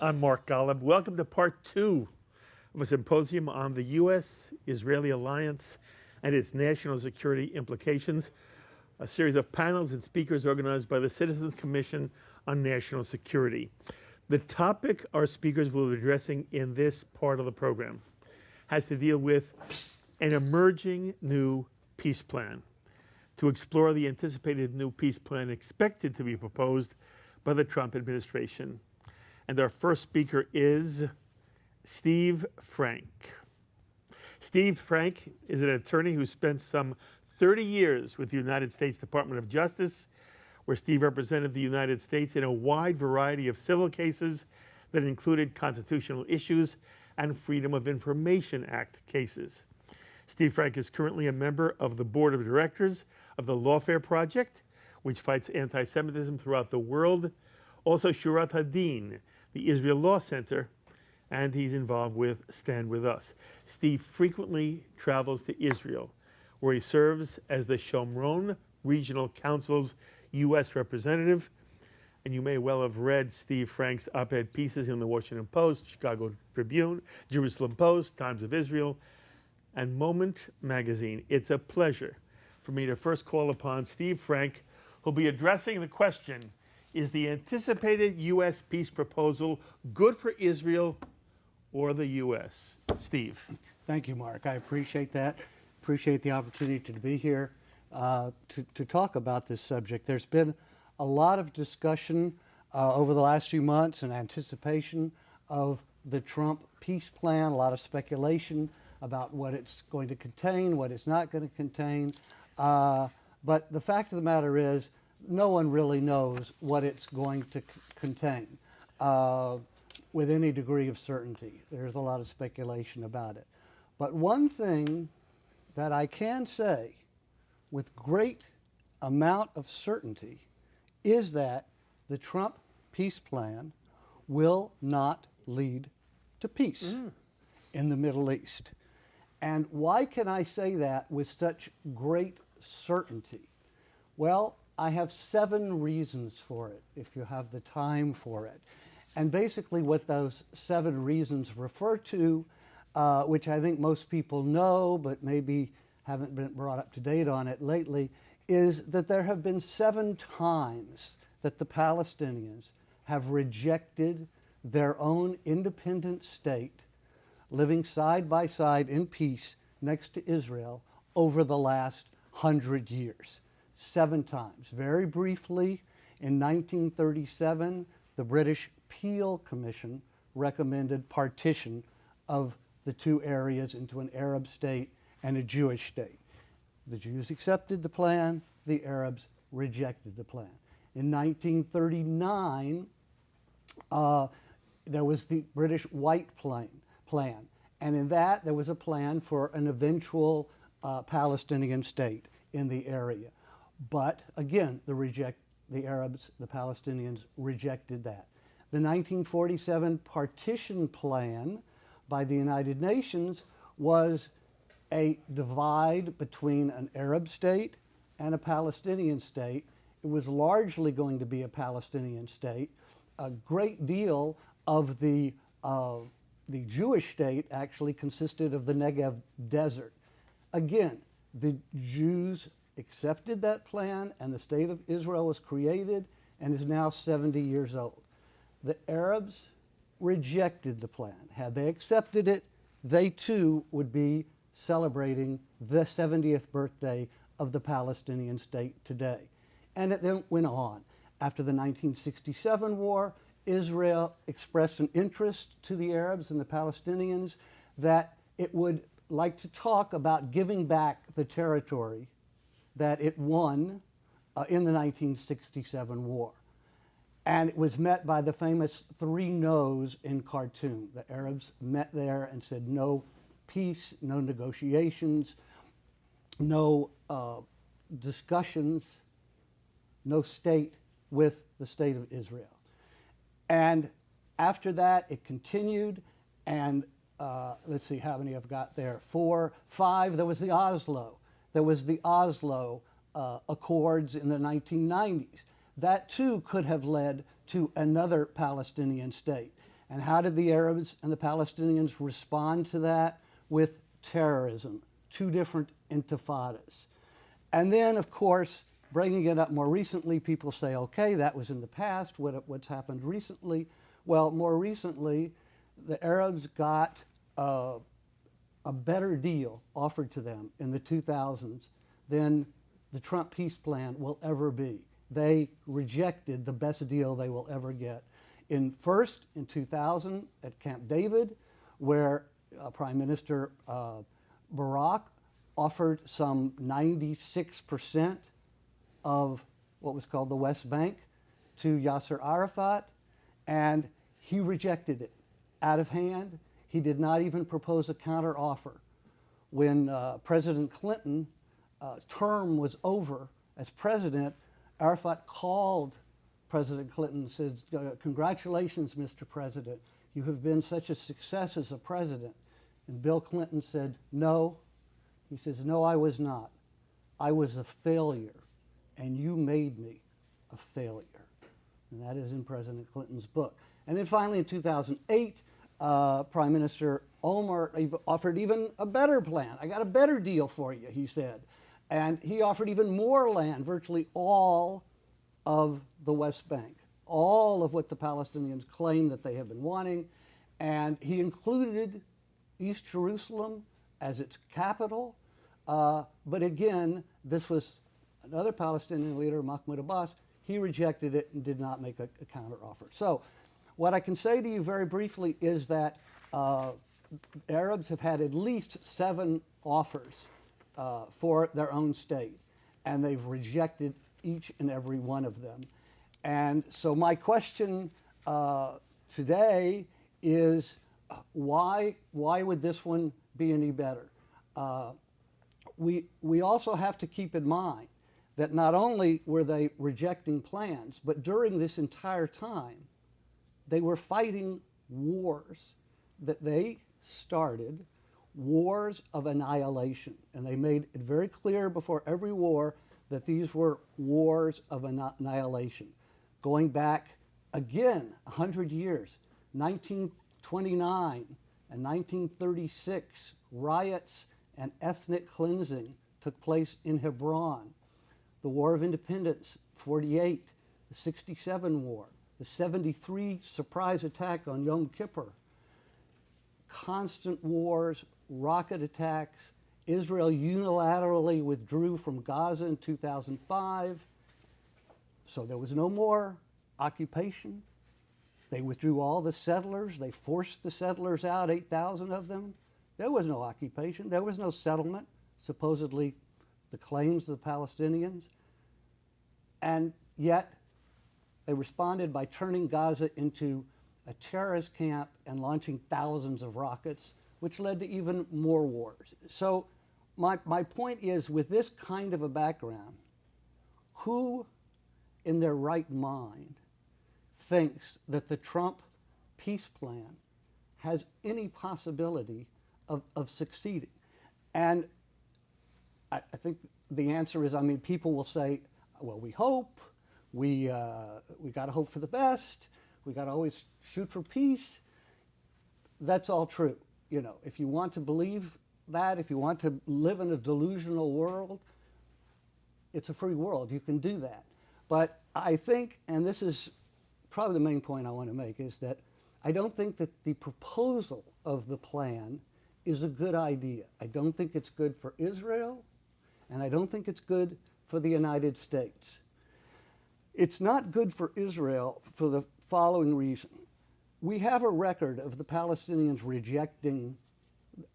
I'm Mark Golub. Welcome to part 2 of a symposium on the U.S.-Israeli alliance and its national security implications, a series of panels and speakers organized by the Citizens Commission on National Security. The topic our speakers will be addressing in this part of the program has to deal with an emerging new peace plan. To explore the anticipated new peace plan expected to be proposed by the Trump administration. And our first speaker is Steve Frank. Steve Frank is an attorney who spent some 30 years with the United States Department of Justice, where Steve represented the United States in a wide variety of civil cases that included constitutional issues and Freedom of Information Act cases. Steve Frank is currently a member of the board of directors of the Lawfare Project, which fights anti-Semitism throughout the world, also Shurat Hadin, the Israel Law Center, and he's involved with Stand With Us. Steve frequently travels to Israel, where he serves as the Shomron Regional Council's U.S. representative. And you may well have read Steve Frank's op-ed pieces in the Washington Post, Chicago Tribune, Jerusalem Post, Times of Israel, and Moment magazine. It's a pleasure for me to first call upon Steve Frank, who'll be addressing the question, is the anticipated U.S. peace proposal good for Israel or the U.S.? Steve. Thank you, Mark. I appreciate that. Appreciate the opportunity to be here to talk about this subject. There's been a lot of discussion over the last few months in anticipation of the Trump peace plan, a lot of speculation about what it's going to contain, what it's not going to contain. But the fact of the matter is, no one really knows what it's going to contain with any degree of certainty. There's a lot of speculation about it. But one thing that I can say with great amount of certainty is that the Trump peace plan will not lead to peace in the Middle East. And why can I say that with such great certainty? Well, I have 7 reasons for it, if you have the time for it. And basically what those 7 reasons refer to, which I think most people know, but maybe haven't been brought up to date on it lately, is that there have been 7 times that the Palestinians have rejected their own independent state, living side by side in peace next to Israel over the last 100 years. 7 times. Very briefly, in 1937, the British Peel Commission recommended partition of the 2 areas into an Arab state and a Jewish state. The Jews accepted the plan, the Arabs rejected the plan. In 1939, there was the British White Plan, and in that there was a plan for an eventual Palestinian state in the area. But again, the Arabs, the Palestinians rejected that. The 1947 partition plan by the United Nations was a divide between an Arab state and a Palestinian state. It was largely going to be a Palestinian state. A great deal of the Jewish state actually consisted of the Negev desert. Again, the Jews accepted that plan, and the state of Israel was created and is now 70 years old. The Arabs rejected the plan. Had they accepted it, they too would be celebrating the 70th birthday of the Palestinian state today. And it then went on. After the 1967 war, Israel expressed an interest to the Arabs and the Palestinians that it would like to talk about giving back the territory that it won in the 1967 war. And it was met by the famous 3 no's in Khartoum. The Arabs met there and said no peace, no negotiations, no discussions, no state with the state of Israel. And after that, it continued, and let's see how many I've got there. 4, 5, there was the Oslo. There was the Oslo Accords in the 1990s. That too could have led to another Palestinian state. And how did the Arabs and the Palestinians respond to that? With terrorism, two different intifadas. And then, of course, bringing it up more recently, people say, okay, that was in the past. What's happened recently? Well, more recently, the Arabs got a better deal offered to them in the 2000s than the Trump peace plan will ever be. They rejected the best deal they will ever get. First, in 2000 at Camp David, where Prime Minister Barak offered some 96% of what was called the West Bank to Yasser Arafat, and he rejected it out of hand. He did not even propose a counteroffer. When President Clinton's term was over as president, Arafat called President Clinton and said, congratulations, Mr. President. You have been such a success as a president. And Bill Clinton said, no. He says, no, I was not. I was a failure, and you made me a failure. And that is in President Clinton's book. And then finally in 2008, Prime Minister Omar offered even a better plan. I got a better deal for you, he said. And he offered even more land, virtually all of the West Bank, all of what the Palestinians claim that they have been wanting. And he included East Jerusalem as its capital. But again, this was another Palestinian leader, Mahmoud Abbas. He rejected it and did not make a counteroffer. So what I can say to you very briefly is that Arabs have had at least 7 offers for their own state, and they've rejected each and every one of them. And so my question today is, why would this one be any better? We also have to keep in mind that not only were they rejecting plans, but during this entire time, they were fighting wars that they started, wars of annihilation. And they made it very clear before every war that these were wars of annihilation. Going back again 100 years, 1929 and 1936, riots and ethnic cleansing took place in Hebron. The War of Independence, 48, the 67 War, the 73 surprise attack on Yom Kippur, constant wars, rocket attacks. Israel unilaterally withdrew from Gaza in 2005, so there was no more occupation. They withdrew all the settlers. They forced the settlers out, 8,000 of them. There was no occupation. There was no settlement, supposedly the claims of the Palestinians. And yet, they responded by turning Gaza into a terrorist camp and launching thousands of rockets, which led to even more wars. So my point is, with this kind of a background, who in their right mind thinks that the Trump peace plan has any possibility of succeeding? And I think the answer is, I mean, people will say, well, we hope, we got to hope for the best, we got to always shoot for peace. That's all true. You know, if you want to believe that, if you want to live in a delusional world, it's a free world. You can do that. But I think, and this is probably the main point I want to make, is that I don't think that the proposal of the plan is a good idea. I don't think it's good for Israel, and I don't think it's good for the United States. It's not good for Israel for the following reason. We have a record of the Palestinians rejecting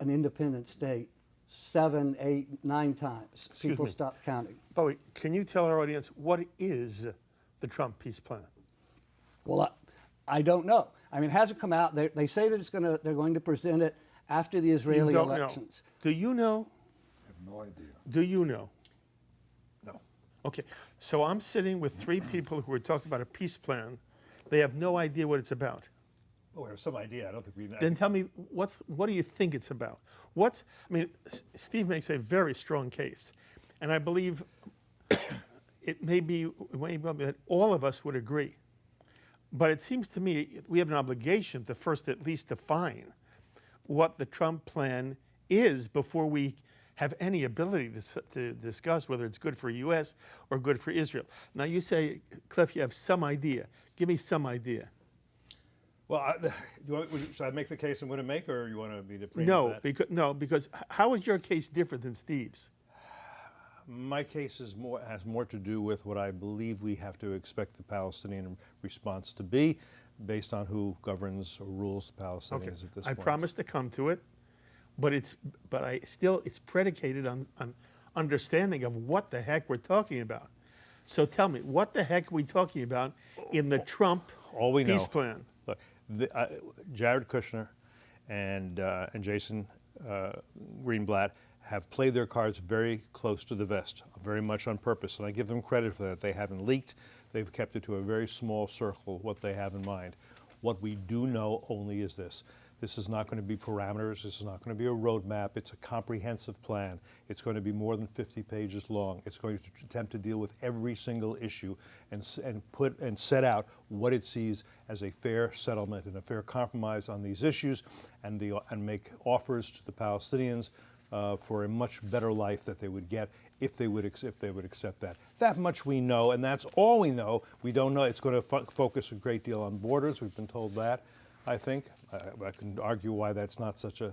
an independent state 7, 8, 9 times. People stop counting. Bowie, can you tell our audience what is the Trump peace plan? Well, I don't know. I mean, it hasn't come out. They say that they're going to present it after the Israeli elections. Know. Do you know? I have no idea. Do you know? No. Okay, so I'm sitting with 3 people who are talking about a peace plan. They have no idea what it's about. Oh, we have some idea. I don't think we know. Then tell me, what do you think it's about? Steve makes a very strong case, and I believe it may be that all of us would agree. But it seems to me we have an obligation to first at least define what the Trump plan is before we have any ability to discuss whether it's good for U.S. or good for Israel. Now you say, Cliff, you have some idea. Give me some idea. Well, should I make the case I'm going to make, or you want me to bring No, that? because how is your case different than Steve's? My case has more to do with what I believe we have to expect the Palestinian response to be, based on who governs or rules the Palestinians at this I point. promise to come to it, but it's predicated on understanding of what the heck we're talking about. So tell me, what the heck are we talking about in the Trump All we peace know, plan? Look, Jared Kushner and Jason Greenblatt have played their cards very close to the vest, very much on purpose, and I give them credit for that. They haven't leaked. They've kept it to a very small circle, what they have in mind. What we do know only is this. This is not going to be parameters. This is not going to be a roadmap. It's a comprehensive plan. It's going to be more than 50 pages long. It's going to attempt to deal with every single issue and set out what it sees as a fair settlement and a fair compromise on these issues, and make offers to the Palestinians for a much better life that they would get if they would accept that. That much we know, and that's all we know. We don't know. It's going to focus a great deal on borders. We've been told that. I think I can argue why that's not such a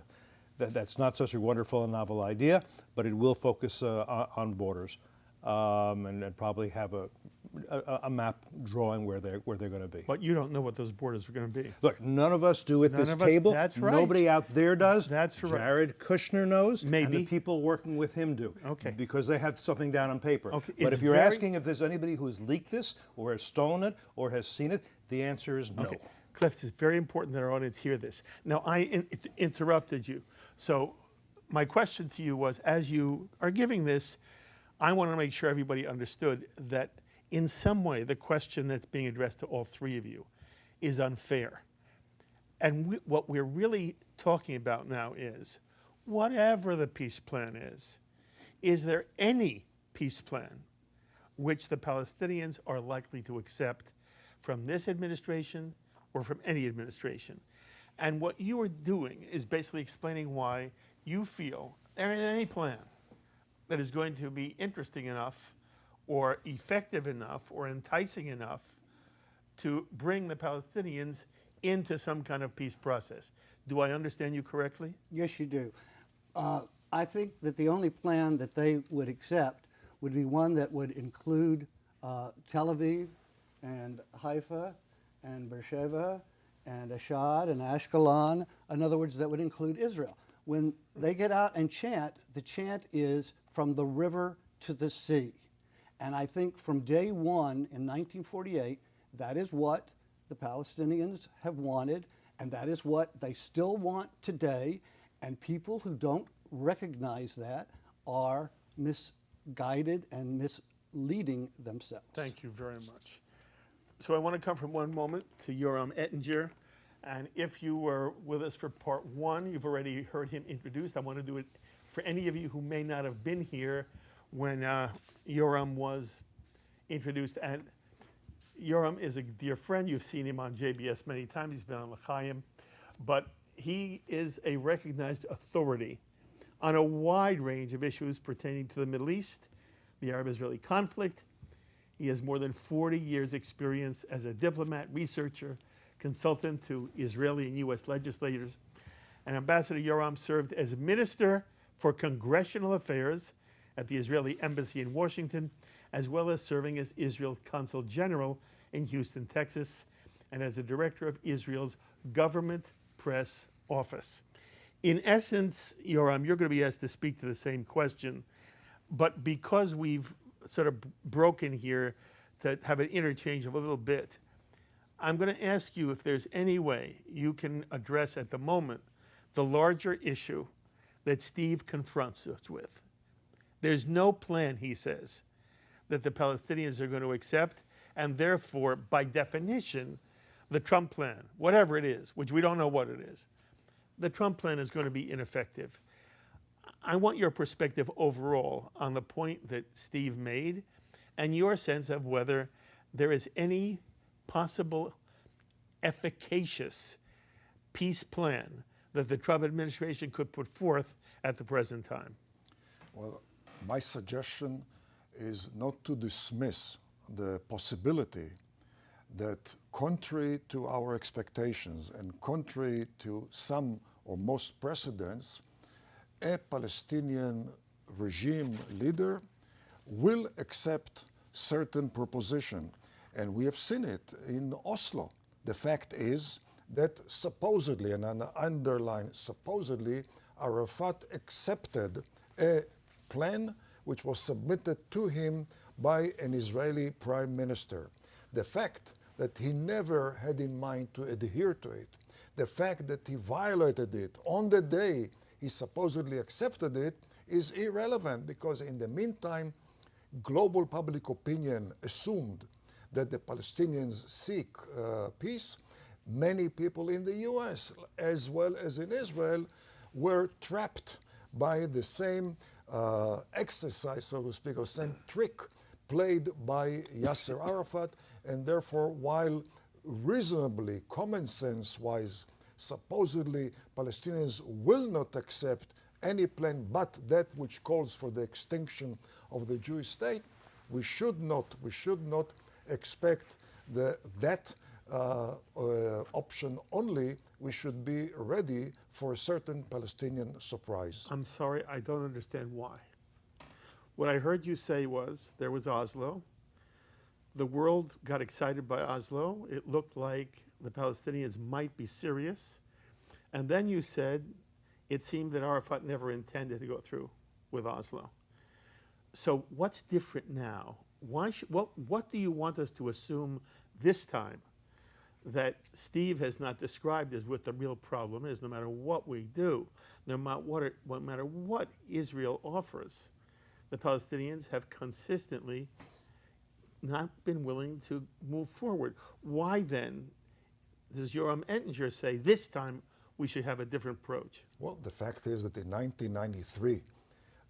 wonderful and novel idea, but it will focus on borders, and probably have a map drawing where they're going to be. But you don't know what those borders are going to be. Look, none of us do at None this of us, table. that's right. Nobody out there does. That's right. Jared Kushner knows. And Maybe. the people working with him do. Okay. Because they have something down on paper. Okay, But it's if you're very- asking if there's anybody who has leaked this or has stolen it or has seen it, the answer is no. Okay. Cliff, it's very important that our audience hear this. Now, I interrupted you. So my question to you was, as you are giving this, I want to make sure everybody understood that in some way the question that's being addressed to all three of you is unfair. And what we're really talking about now is, whatever the peace plan is there any peace plan which the Palestinians are likely to accept from this administration or from any administration? And what you are doing is basically explaining why you feel there isn't any plan that is going to be interesting enough or effective enough or enticing enough to bring the Palestinians into some kind of peace process. Do I understand you correctly? Yes, you do. I think that the only plan that they would accept would be one that would include Tel Aviv and Haifa and Beersheba and Ashdod and Ashkelon. In other words, that would include Israel. When they get out and chant, the chant is from the river to the sea. And I think from day one in 1948, that is what the Palestinians have wanted, and that is what they still want today. And people who don't recognize that are misguided and misleading themselves. Thank you very much. So I want to come from one moment to Yoram Ettinger. And if you were with us for part one, you've already heard him introduced. I want to do it for any of you who may not have been here when Yoram was introduced. And Yoram is a dear friend. You've seen him on JBS many times. He's been on L'Chaim. But he is a recognized authority on a wide range of issues pertaining to the Middle East, the Arab-Israeli conflict. He has more than 40 years' experience as a diplomat, researcher, consultant to Israeli and U.S. legislators. And Ambassador Yoram served as Minister for Congressional Affairs at the Israeli Embassy in Washington, as well as serving as Israel Consul General in Houston, Texas, and as the Director of Israel's Government Press Office. In essence, Yoram, you're going to be asked to speak to the same question, but because we've sort of broken here to have an interchange of a little bit, I'm going to ask you if there's any way you can address at the moment the larger issue that Steve confronts us with. There's no plan, he says, that the Palestinians are going to accept, and therefore, by definition, the Trump plan, whatever it is, which we don't know what it is, the Trump plan is going to be ineffective. I want your perspective overall on the point that Steve made and your sense of whether there is any possible efficacious peace plan that the Trump administration could put forth at the present time? Well, my suggestion is not to dismiss the possibility that, contrary to our expectations and contrary to some or most precedents, a Palestinian regime leader will accept certain proposition. And we have seen it in Oslo. The fact is that supposedly, and I underline supposedly, Arafat accepted a plan which was submitted to him by an Israeli prime minister. The fact that he never had in mind to adhere to it, the fact that he violated it on the day he supposedly accepted it, is irrelevant, because in the meantime, global public opinion assumed that the Palestinians seek peace. Many people in the US, as well as in Israel, were trapped by the same exercise, so to speak, or same trick played by Yasser Arafat. And therefore, while reasonably, common sense-wise, supposedly Palestinians will not accept any plan but that which calls for the extinction of the Jewish state, we should not expect that option only. We should be ready for a certain Palestinian surprise. I'm sorry, I don't understand why. What I heard you say was there was Oslo. The world got excited by Oslo. It looked like the Palestinians might be serious. And then you said it seemed that Arafat never intended to go through with Oslo. So what's different now? What do you want us to assume this time that Steve has not described as what the real problem is? No matter what we do, no matter what Israel offers, the Palestinians have consistently not been willing to move forward. Why then does Yoram Ettinger say this time we should have a different approach? Well, the fact is that in 1993,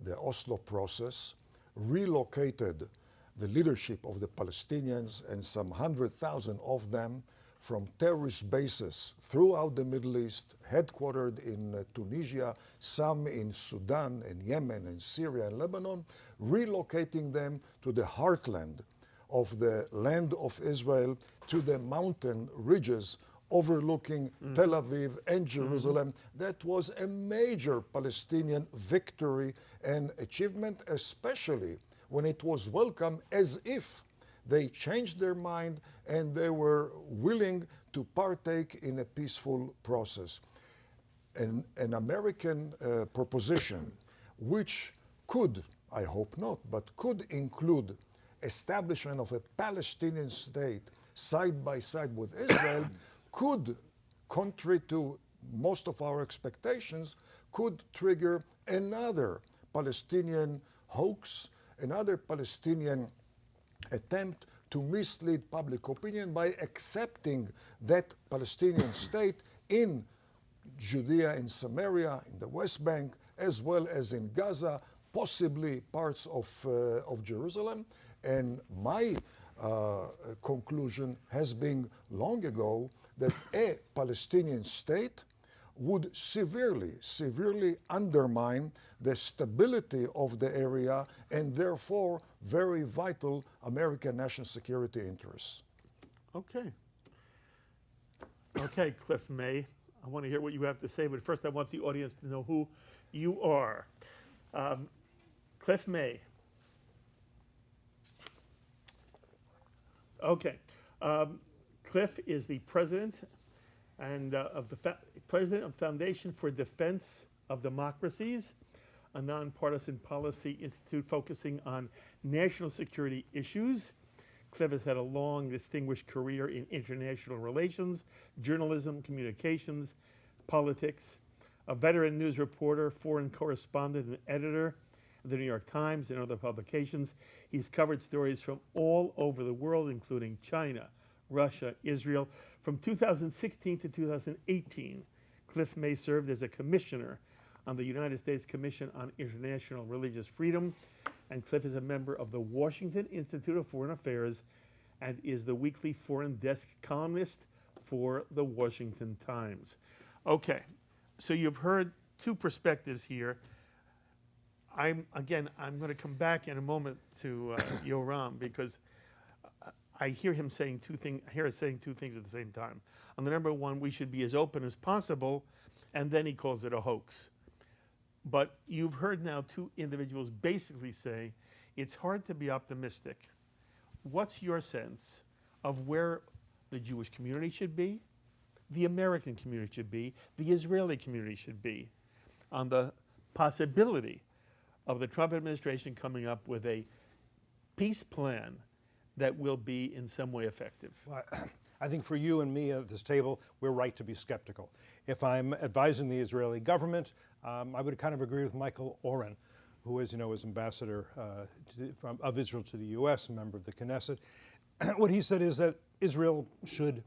the Oslo process relocated the leadership of the Palestinians and some 100,000 of them from terrorist bases throughout the Middle East, headquartered in Tunisia, some in Sudan and Yemen and Syria and Lebanon, relocating them to the heartland of the land of Israel, to the mountain ridges overlooking Tel Aviv and Jerusalem. That was a major Palestinian victory and achievement, especially when it was welcomed as if they changed their mind and they were willing to partake in a peaceful process. An American proposition which could, I hope not, but could include establishment of a Palestinian state side by side with Israel could, contrary to most of our expectations, could trigger another Palestinian hoax, another Palestinian attempt to mislead public opinion by accepting that Palestinian state in Judea and Samaria, in the West Bank, as well as in Gaza, possibly parts of Jerusalem. And my conclusion has been long ago that a Palestinian state would severely, severely undermine the stability of the area and therefore very vital American national security interests. Okay. Okay, Cliff May, I want to hear what you have to say, but first I want the audience to know who you are. Cliff May. Okay. Cliff is the president and president of Foundation for Defense of Democracies, a nonpartisan policy institute focusing on national security issues. Cliff has had a long, distinguished career in international relations, journalism, communications, politics, a veteran news reporter, foreign correspondent, and editor of the New York Times and other publications. He's covered stories from all over the world, including China, Russia, Israel. From 2016 to 2018, Cliff May served as a commissioner on the United States Commission on International Religious Freedom, and Cliff is a member of the Washington Institute of Foreign Affairs and is the weekly foreign desk columnist for the Washington Times. Okay, so you've heard two perspectives here. I'm going to come back in a moment to Yoram, because I hear him saying two things. I hear us saying two things at the same time. On the number one, we should be as open as possible, and then he calls it a hoax. But you've heard now two individuals basically say it's hard to be optimistic. What's your sense of where the Jewish community should be, the American community should be, the Israeli community should be, on the possibility of the Trump administration coming up with a peace plan that will be in some way effective? Well, I think for you and me at this table, we're right to be skeptical. If I'm advising the Israeli government, I would kind of agree with Michael Oren, who, as you know, is ambassador of Israel to the U.S., a member of the Knesset. What he said is that Israel should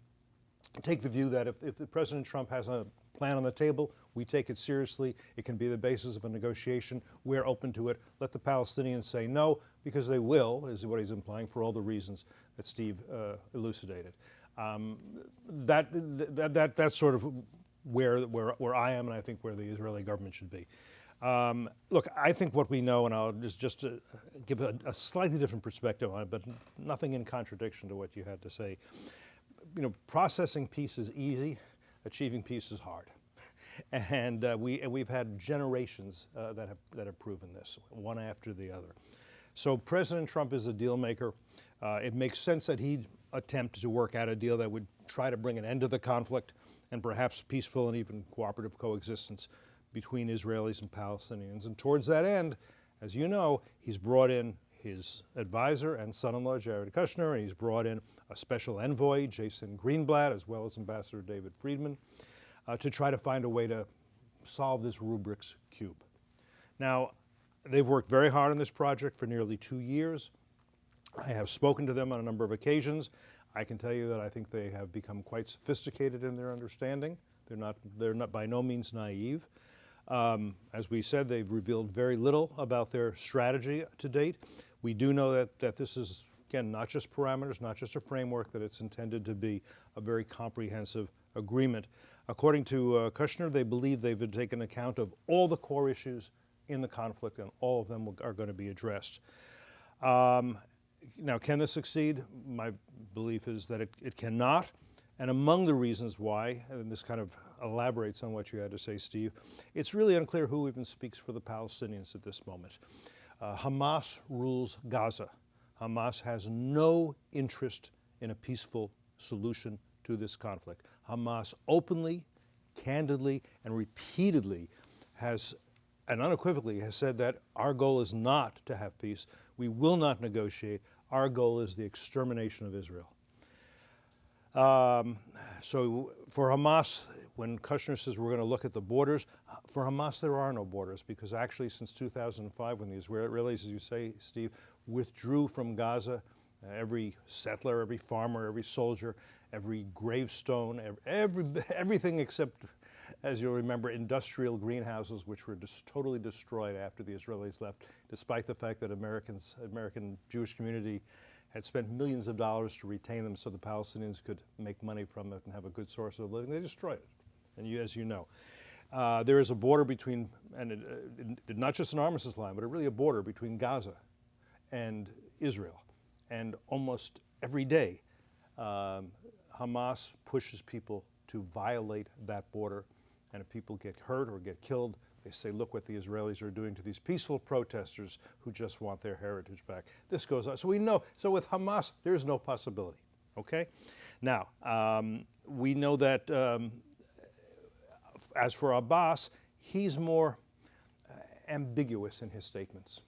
take the view that if President Trump has a plan on the table, we take it seriously. It can be the basis of a negotiation. We're open to it. Let the Palestinians say no, because they will, is what he's implying, for all the reasons that Steve elucidated. That's sort of where I am, and I think where the Israeli government should be. Look, I think what we know, and I'll just give a slightly different perspective on it, but nothing in contradiction to what you had to say. You know, processing peace is easy, achieving peace is hard. And we've had generations that have proven this, one after the other. So President Trump is a deal maker. It makes sense that he'd attempt to work out a deal that would try to bring an end to the conflict and perhaps peaceful and even cooperative coexistence between Israelis and Palestinians. And towards that end, as you know, he's brought in his advisor and son-in-law, Jared Kushner, and he's brought in a special envoy, Jason Greenblatt, as well as Ambassador David Friedman, to try to find a way to solve this Rubik's Cube. Now, they've worked very hard on this project for nearly 2 years. I have spoken to them on a number of occasions. I can tell you that I think they have become quite sophisticated in their understanding. They're not by no means naive. As we said, they've revealed very little about their strategy to date. We do know that this is, again, not just parameters, not just a framework, that it's intended to be a very comprehensive agreement. According to Kushner, they believe they've taken account of all the core issues in the conflict, and all of them are going to be addressed. Now, can this succeed? My belief is that it cannot. And among the reasons why, and this kind of elaborates on what you had to say, Steve, it's really unclear who even speaks for the Palestinians at this moment. Hamas rules Gaza. Hamas has no interest in a peaceful solution to this conflict. Hamas openly, candidly, and repeatedly has, and unequivocally has said that our goal is not to have peace. We will not negotiate. Our goal is the extermination of Israel. So for Hamas, when Kushner says we're going to look at the borders, for Hamas there are no borders, because actually since 2005, when the Israelis, as you say, Steve, withdrew from Gaza, every settler, every farmer, every soldier, every gravestone, everything except, as you'll remember, industrial greenhouses, which were totally destroyed after the Israelis left, despite the fact that American Jewish community had spent millions of dollars to retain them so the Palestinians could make money from it and have a good source of living. They destroyed it, and as you know. There is a border between, and not just an armistice line, but really a border between Gaza and Israel. And almost every day, Hamas pushes people to violate that border. And if people get hurt or get killed, they say, look what the Israelis are doing to these peaceful protesters who just want their heritage back. This goes on. So we know. So with Hamas, there is no possibility. Okay? Now, we know that as for Abbas, he's more ambiguous in his statements,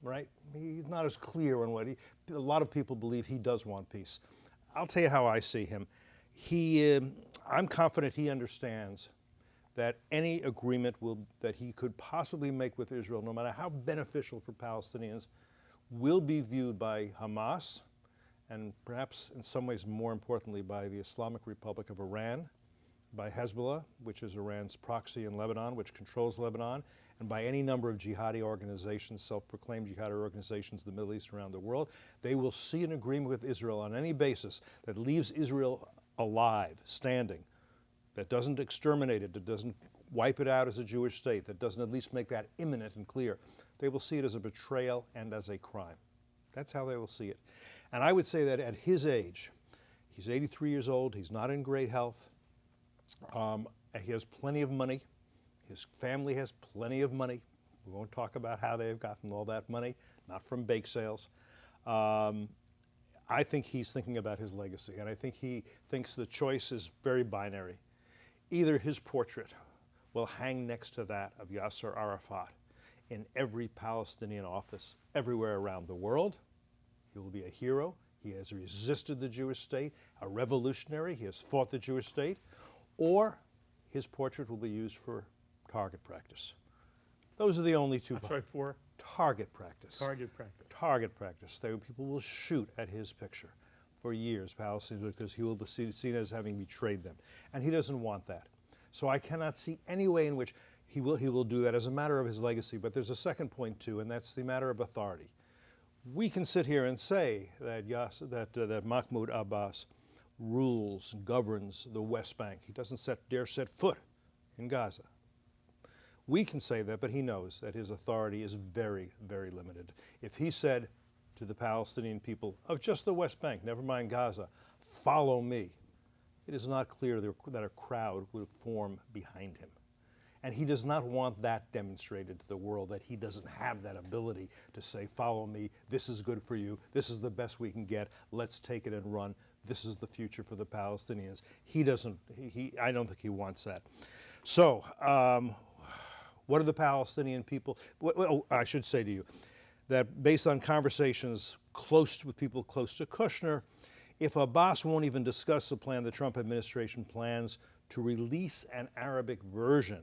right? He's not as clear on what a lot of people believe he does want peace. I'll tell you how I see him. I'm confident he understands that any agreement that he could possibly make with Israel, no matter how beneficial for Palestinians, will be viewed by Hamas, and perhaps in some ways more importantly by the Islamic Republic of Iran, by Hezbollah, which is Iran's proxy in Lebanon, which controls Lebanon, and by any number of jihadi organizations, self-proclaimed jihadi organizations in the Middle East around the world. They will see an agreement with Israel on any basis that leaves Israel alive, standing, that doesn't exterminate it, that doesn't wipe it out as a Jewish state, that doesn't at least make that imminent and clear, they will see it as a betrayal and as a crime. That's how they will see it. And I would say that at his age, he's 83 years old, he's not in great health, he has plenty of money, his family has plenty of money. We won't talk about how they've gotten all that money, not from bake sales. I think he's thinking about his legacy, and I think he thinks the choice is very binary. Either his portrait will hang next to that of Yasser Arafat in every Palestinian office everywhere around the world. He will be a hero. He has resisted the Jewish state, a revolutionary. He has fought the Jewish state. Or his portrait will be used for target practice. Those are the only two. I'm sorry, for Target practice. target practice. Target practice. People will shoot at his picture for years, Palestinians, because he will be seen as having betrayed them. And he doesn't want that. So I cannot see any way in which he will do that as a matter of his legacy. But there's a second point too, and that's the matter of authority. We can sit here and say that Mahmoud Abbas rules, governs the West Bank. He doesn't dare set foot in Gaza. We can say that, but he knows that his authority is very, very limited. If he said to the Palestinian people of just the West Bank, never mind Gaza, follow me, it is not clear that a crowd would form behind him. And he does not want that demonstrated to the world, that he doesn't have that ability to say, follow me, this is good for you, this is the best we can get, let's take it and run, this is the future for the Palestinians. I don't think he wants that. So, what are the Palestinian people? I should say to you that based on conversations with people close to Kushner, if Abbas won't even discuss the plan the Trump administration plans to release an Arabic version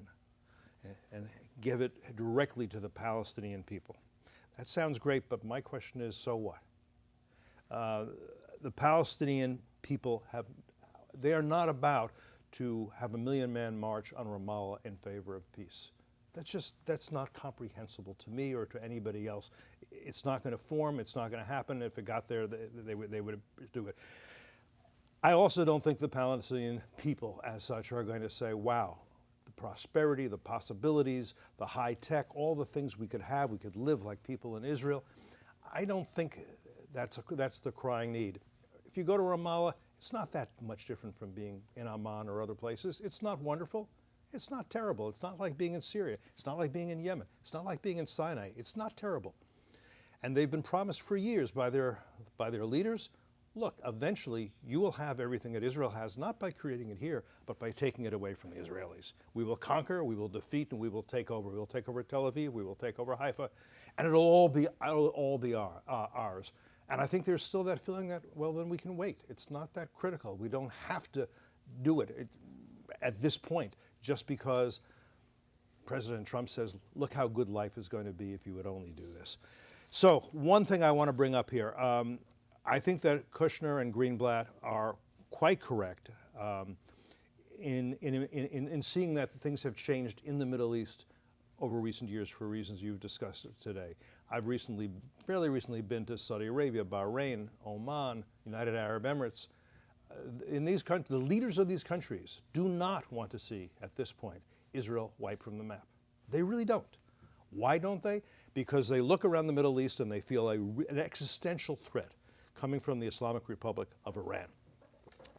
and give it directly to the Palestinian people. That sounds great, but my question is, so what? The Palestinian people they are not about to have a million-man march on Ramallah in favor of peace. That's not comprehensible to me or to anybody else. It's not going to form, it's not going to happen. If it got there, they would do it. I also don't think the Palestinian people as such are going to say, wow, the prosperity, the possibilities, the high tech, all the things we could have, we could live like people in Israel. I don't think that's the crying need. If you go to Ramallah, it's not that much different from being in Amman or other places. It's not wonderful. It's not terrible. It's not like being in Syria. It's not like being in Yemen. It's not like being in Sinai. It's not terrible. And they've been promised for years by their leaders, look, eventually you will have everything that Israel has, not by creating it here, but by taking it away from the Israelis. We will conquer, we will defeat, and we will take over. We will take over Tel Aviv, we will take over Haifa, and it'll all be ours. And I think there's still that feeling that, well, then we can wait. It's not that critical. We don't have to do it at this point, just because President Trump says, look how good life is going to be if you would only do this. So one thing I want to bring up here, I think that Kushner and Greenblatt are quite correct in seeing that things have changed in the Middle East over recent years for reasons you've discussed today. I've fairly recently been to Saudi Arabia, Bahrain, Oman, United Arab Emirates. In these countries, the leaders of these countries do not want to see, at this point, Israel wiped from the map. They really don't. Why don't they? Because they look around the Middle East and they feel an existential threat coming from the Islamic Republic of Iran.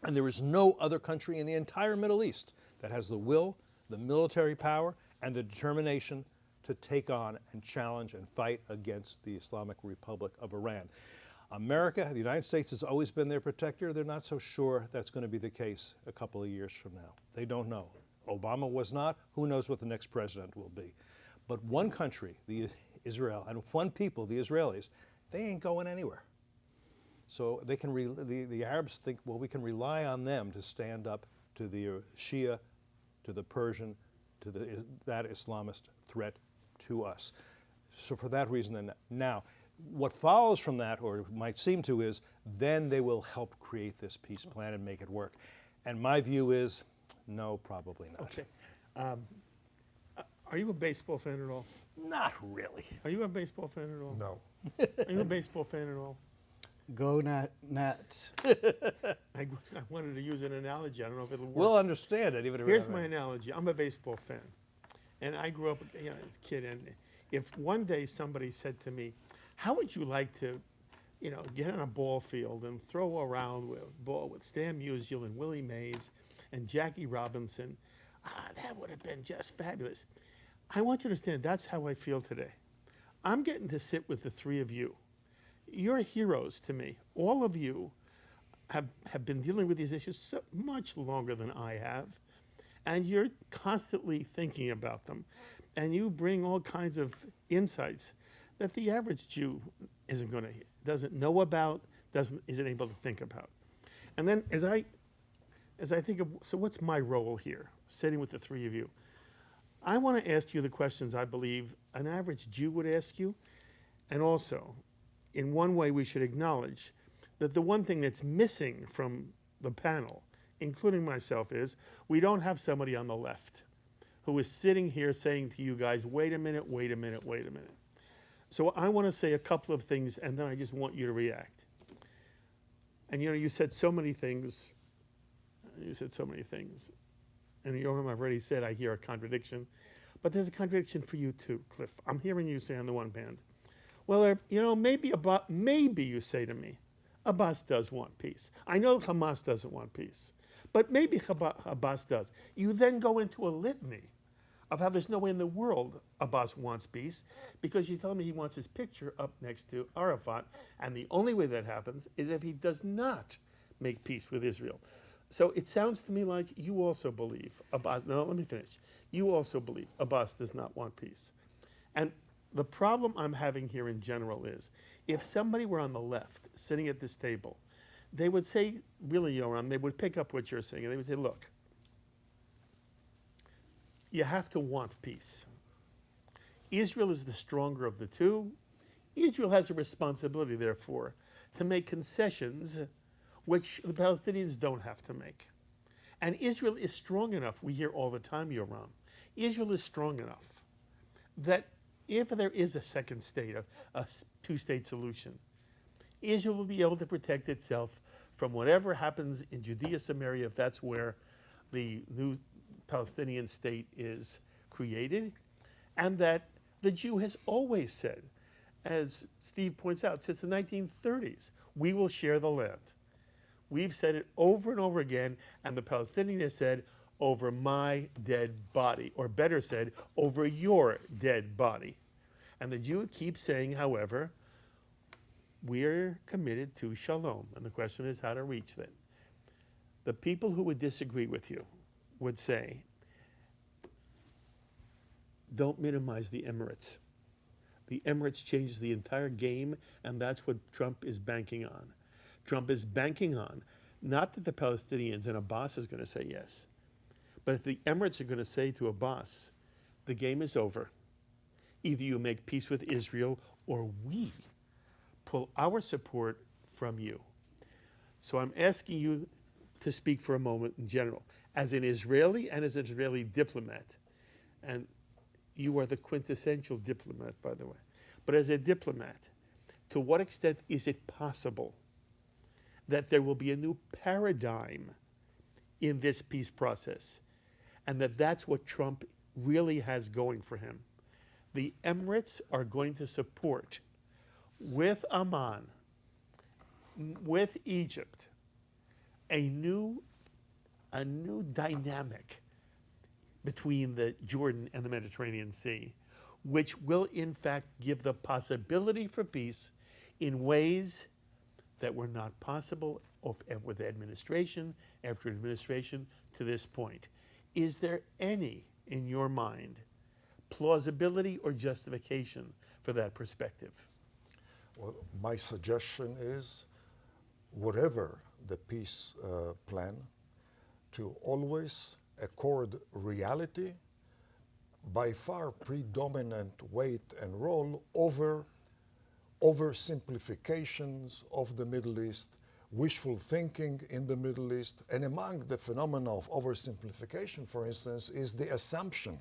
And there is no other country in the entire Middle East that has the will, the military power, and the determination to take on and challenge and fight against the Islamic Republic of Iran. America, the United States, has always been their protector. They're not so sure that's going to be the case a couple of years from now. They don't know. Obama was not. Who knows what the next president will be? But one country, Israel, and one people, the Israelis, they ain't going anywhere. So they can the Arabs think, well, we can rely on them to stand up to the Shia, to the Persian, to that Islamist threat to us. So for that reason, and now, what follows from that, or might seem to, is then they will help create this peace plan and make it work. And my view is, no, probably not. Okay. Are you a baseball fan at all? Not really. Are you a baseball fan at all? No. Are you a baseball fan at all? Go Nats. I wanted to use an analogy. I don't know if it'll work. We'll understand it, even if Here's my analogy. I'm a baseball fan, and I grew up, as a kid. And if one day somebody said to me, "How would you like to, get on a ball field and throw around with a ball with Stan Musial and Willie Mays and Jackie Robinson?" That would have been just fabulous. I want you to understand that's how I feel today. I'm getting to sit with the three of you. You're heroes to me. All of you have been dealing with these issues so much longer than I have, and you're constantly thinking about them, and you bring all kinds of insights that the average Jew doesn't know about, isn't able to think about. And then as I think of, so what's my role here, sitting with the three of you? I want to ask you the questions I believe an average Jew would ask you, and also, in one way, we should acknowledge that the one thing that's missing from the panel, including myself, is we don't have somebody on the left who is sitting here saying to you guys, wait a minute, wait a minute, wait a minute. So I want to say a couple of things, and then I just want you to react. And you said so many things. You said so many things. And Yoram, I've already said I hear a contradiction. But there's a contradiction for you too, Cliff. I'm hearing you say on the one hand, well, maybe you say to me, Abbas does want peace. I know Hamas doesn't want peace, but maybe Abbas does. You then go into a litany of how there's no way in the world Abbas wants peace, because you tell me he wants his picture up next to Arafat, and the only way that happens is if he does not make peace with Israel. So it sounds to me like you also believe Abbas, no, let me finish. You also believe Abbas does not want peace. And the problem I'm having here in general is, if somebody were on the left sitting at this table, they would say, really, Yoram, they would pick up what you're saying, and they would say, look, you have to want peace. Israel is the stronger of the two. Israel has a responsibility, therefore, to make concessions which the Palestinians don't have to make. And Israel is strong enough, we hear all the time, Yoram, Israel is strong enough that if there is a second state, a two-state solution, Israel will be able to protect itself from whatever happens in Judea, Samaria, if that's where the new Palestinian state is created, and that the Jew has always said, as Steve points out, since the 1930s, we will share the land. We've said it over and over again, and the Palestinian has said, over my dead body, or better said, over your dead body. And the Jew keeps saying, however, we're committed to shalom, and the question is how to reach that. The people who would disagree with you would say, don't minimize the Emirates. The Emirates changes the entire game, and that's what Trump is banking on. Trump is banking on, not that the Palestinians and Abbas is going to say yes, but if the Emirates are going to say to Abbas, the game is over. Either you make peace with Israel or we pull our support from you. So I'm asking you to speak for a moment in general, as an Israeli and as an Israeli diplomat. And you are the quintessential diplomat, by the way. But as a diplomat, to what extent is it possible that there will be a new paradigm in this peace process, and that's what Trump really has going for him? The Emirates are going to support, with Amman, with Egypt, a new dynamic between the Jordan and the Mediterranean Sea, which will in fact give the possibility for peace in ways that were not possible with the administration after administration to this point. Is there any, in your mind, plausibility or justification for that perspective? Well, my suggestion is, whatever the peace plan, to always accord reality by far predominant weight and role over oversimplifications of the Middle East, wishful thinking in the Middle East. And among the phenomena of oversimplification, for instance, is the assumption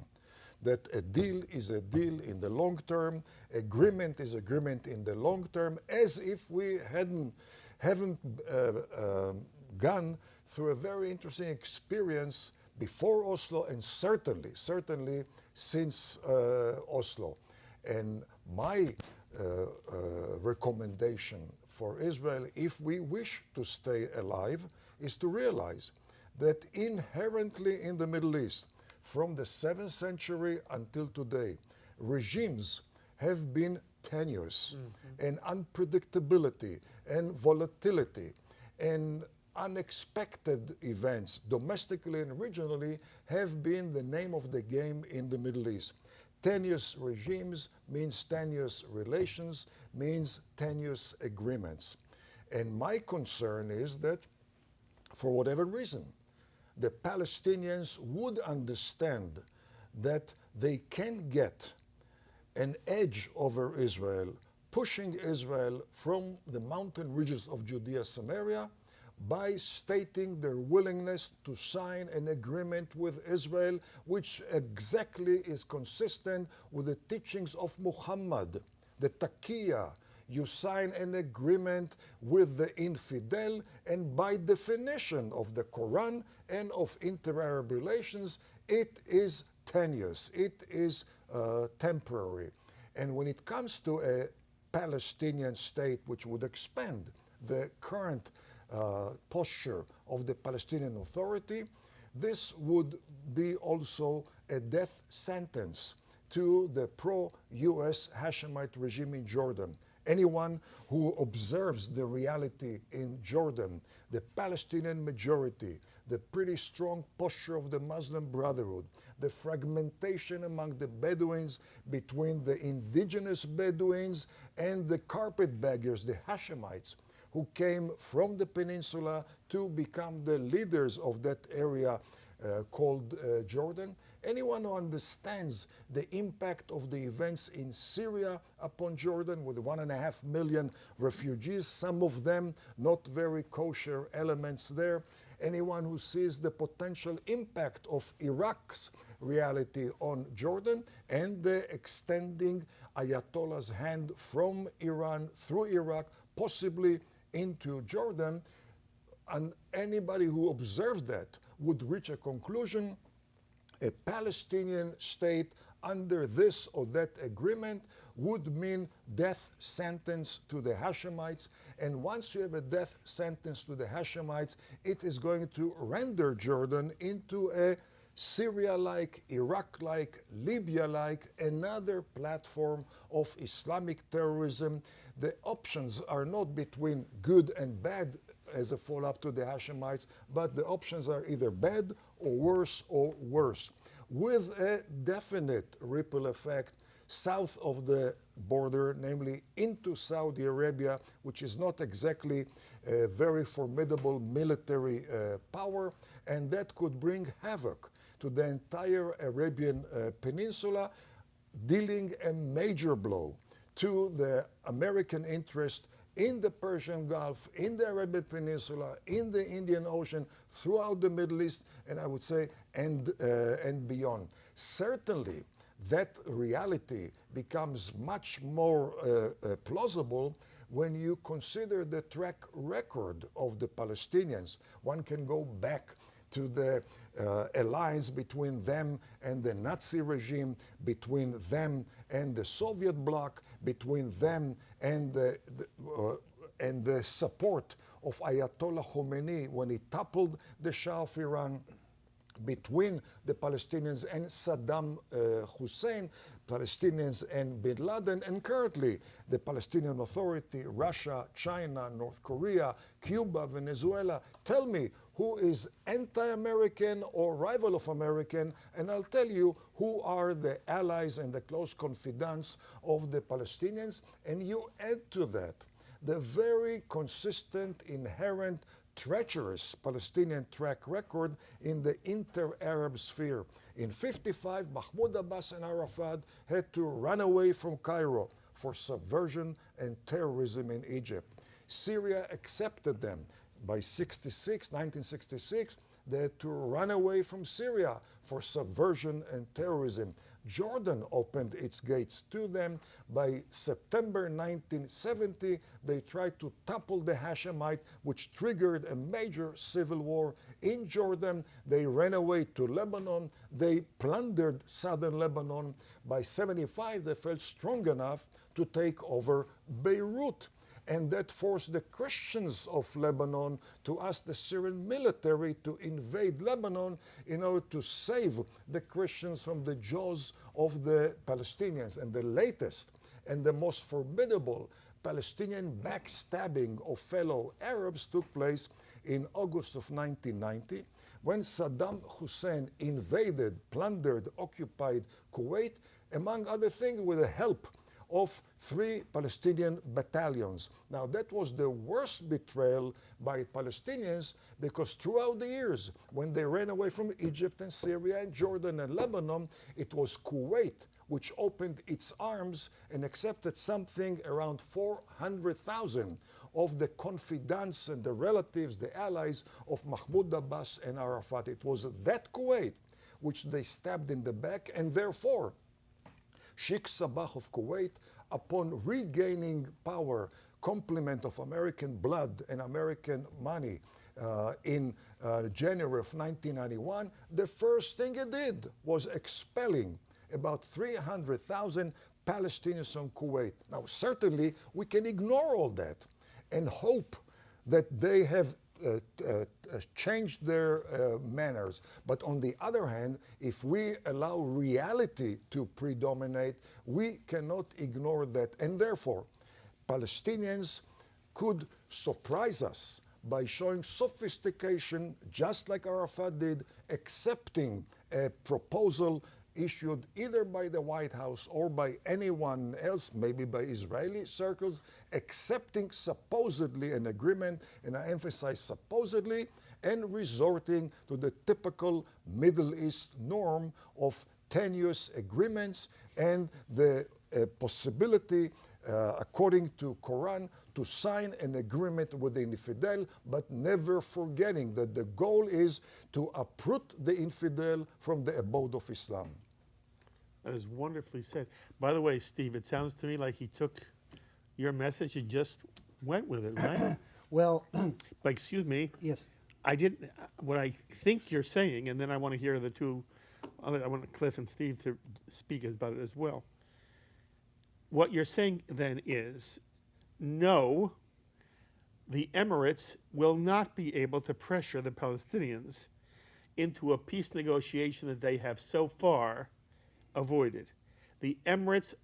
that a deal is a deal in the long term, agreement is agreement in the long term, as if we haven't gone through a very interesting experience before Oslo and certainly since Oslo. And my recommendation for Israel, if we wish to stay alive, is to realize that inherently in the Middle East, from the 7th century until today, regimes have been tenuous, and unpredictability and volatility and unexpected events, domestically and regionally, have been the name of the game in the Middle East. Tenuous regimes means tenuous relations, means tenuous agreements. And my concern is that, for whatever reason, the Palestinians would understand that they can get an edge over Israel, pushing Israel from the mountain ridges of Judea, Samaria, by stating their willingness to sign an agreement with Israel, which exactly is consistent with the teachings of Muhammad, the taqiyya. You sign an agreement with the infidel, and by definition of the Quran and of inter-Arab relations, it is tenuous, it is temporary. And when it comes to a Palestinian state which would expand the current posture of the Palestinian Authority, this would be also a death sentence to the pro-US Hashemite regime in Jordan. Anyone who observes the reality in Jordan, the Palestinian majority, the pretty strong posture of the Muslim Brotherhood, the fragmentation among the Bedouins between the indigenous Bedouins and the carpetbaggers, the Hashemites, who came from the peninsula to become the leaders of that area called Jordan. Anyone who understands the impact of the events in Syria upon Jordan, with 1.5 million refugees, some of them not very kosher elements there. Anyone who sees the potential impact of Iraq's reality on Jordan and the extending Ayatollah's hand from Iran through Iraq, possibly into Jordan, and anybody who observed that would reach a conclusion: a Palestinian state under this or that agreement would mean death sentence to the Hashemites. And once you have a death sentence to the Hashemites, it is going to render Jordan into a Syria-like, Iraq-like, Libya-like, another platform of Islamic terrorism. The options are not between good and bad as a follow-up to the Hashemites, but the options are either bad or worse, with a definite ripple effect south of the border, namely into Saudi Arabia, which is not exactly a very formidable military power, and that could bring havoc to the entire Arabian Peninsula, dealing a major blow to the American interest in the Persian Gulf, in the Arabian Peninsula, in the Indian Ocean, throughout the Middle East, and I would say, and beyond. Certainly, that reality becomes much more plausible when you consider the track record of the Palestinians. One can go back to the alliance between them and the Nazi regime, between them and the Soviet bloc, between them and the support of Ayatollah Khomeini when he toppled the Shah of Iran, between the Palestinians and Saddam Hussein, Palestinians and bin Laden, and currently the Palestinian Authority, Russia, China, North Korea, Cuba, Venezuela. Tell me who is anti-American or rival of American, and I'll tell you who are the allies and the close confidants of the Palestinians. And you add to that the very consistent, inherent, treacherous Palestinian track record in the inter-Arab sphere. In '55, Mahmoud Abbas and Arafat had to run away from Cairo for subversion and terrorism in Egypt. Syria accepted them. By 1966, They had to run away from Syria for subversion and terrorism. Jordan opened its gates to them. By September 1970, they tried to topple the Hashemite, which triggered a major civil war in Jordan. They ran away to Lebanon. They plundered southern Lebanon. By 75, they felt strong enough to take over Beirut. And that forced the Christians of Lebanon to ask the Syrian military to invade Lebanon in order to save the Christians from the jaws of the Palestinians. And the latest and the most formidable Palestinian backstabbing of fellow Arabs took place in August of 1990, when Saddam Hussein invaded, plundered, occupied Kuwait, among other things with the help of 3 Palestinian battalions. Now, that was the worst betrayal by Palestinians, because throughout the years, when they ran away from Egypt and Syria and Jordan and Lebanon, it was Kuwait which opened its arms and accepted something around 400,000 of the confidants and the relatives, the allies of Mahmoud Abbas and Arafat. It was that Kuwait which they stabbed in the back, and therefore Sheikh Sabah of Kuwait, upon regaining power, complement of American blood and American money in January of 1991, the first thing he did was expelling about 300,000 Palestinians from Kuwait. Now, certainly, we can ignore all that and hope that they have changed their manners. But on the other hand, if we allow reality to predominate, we cannot ignore that. And therefore, Palestinians could surprise us by showing sophistication, just like Arafat did, accepting a proposal issued either by the White House or by anyone else, maybe by Israeli circles, accepting supposedly an agreement, and I emphasize supposedly, and resorting to the typical Middle East norm of tenuous agreements and the possibility, according to Quran, to sign an agreement with the infidel, but never forgetting that the goal is to uproot the infidel from the abode of Islam. That is wonderfully said. By the way, Steve, it sounds to me like he took your message and just went with it, right? Well, But excuse me, yes. I didn't. What I think you're saying, and then I want to hear the two other. I want Cliff and Steve to speak about it as well. What you're saying then is, no, the Emirates will not be able to pressure the Palestinians into a peace negotiation that they have so far avoided. The Emirates,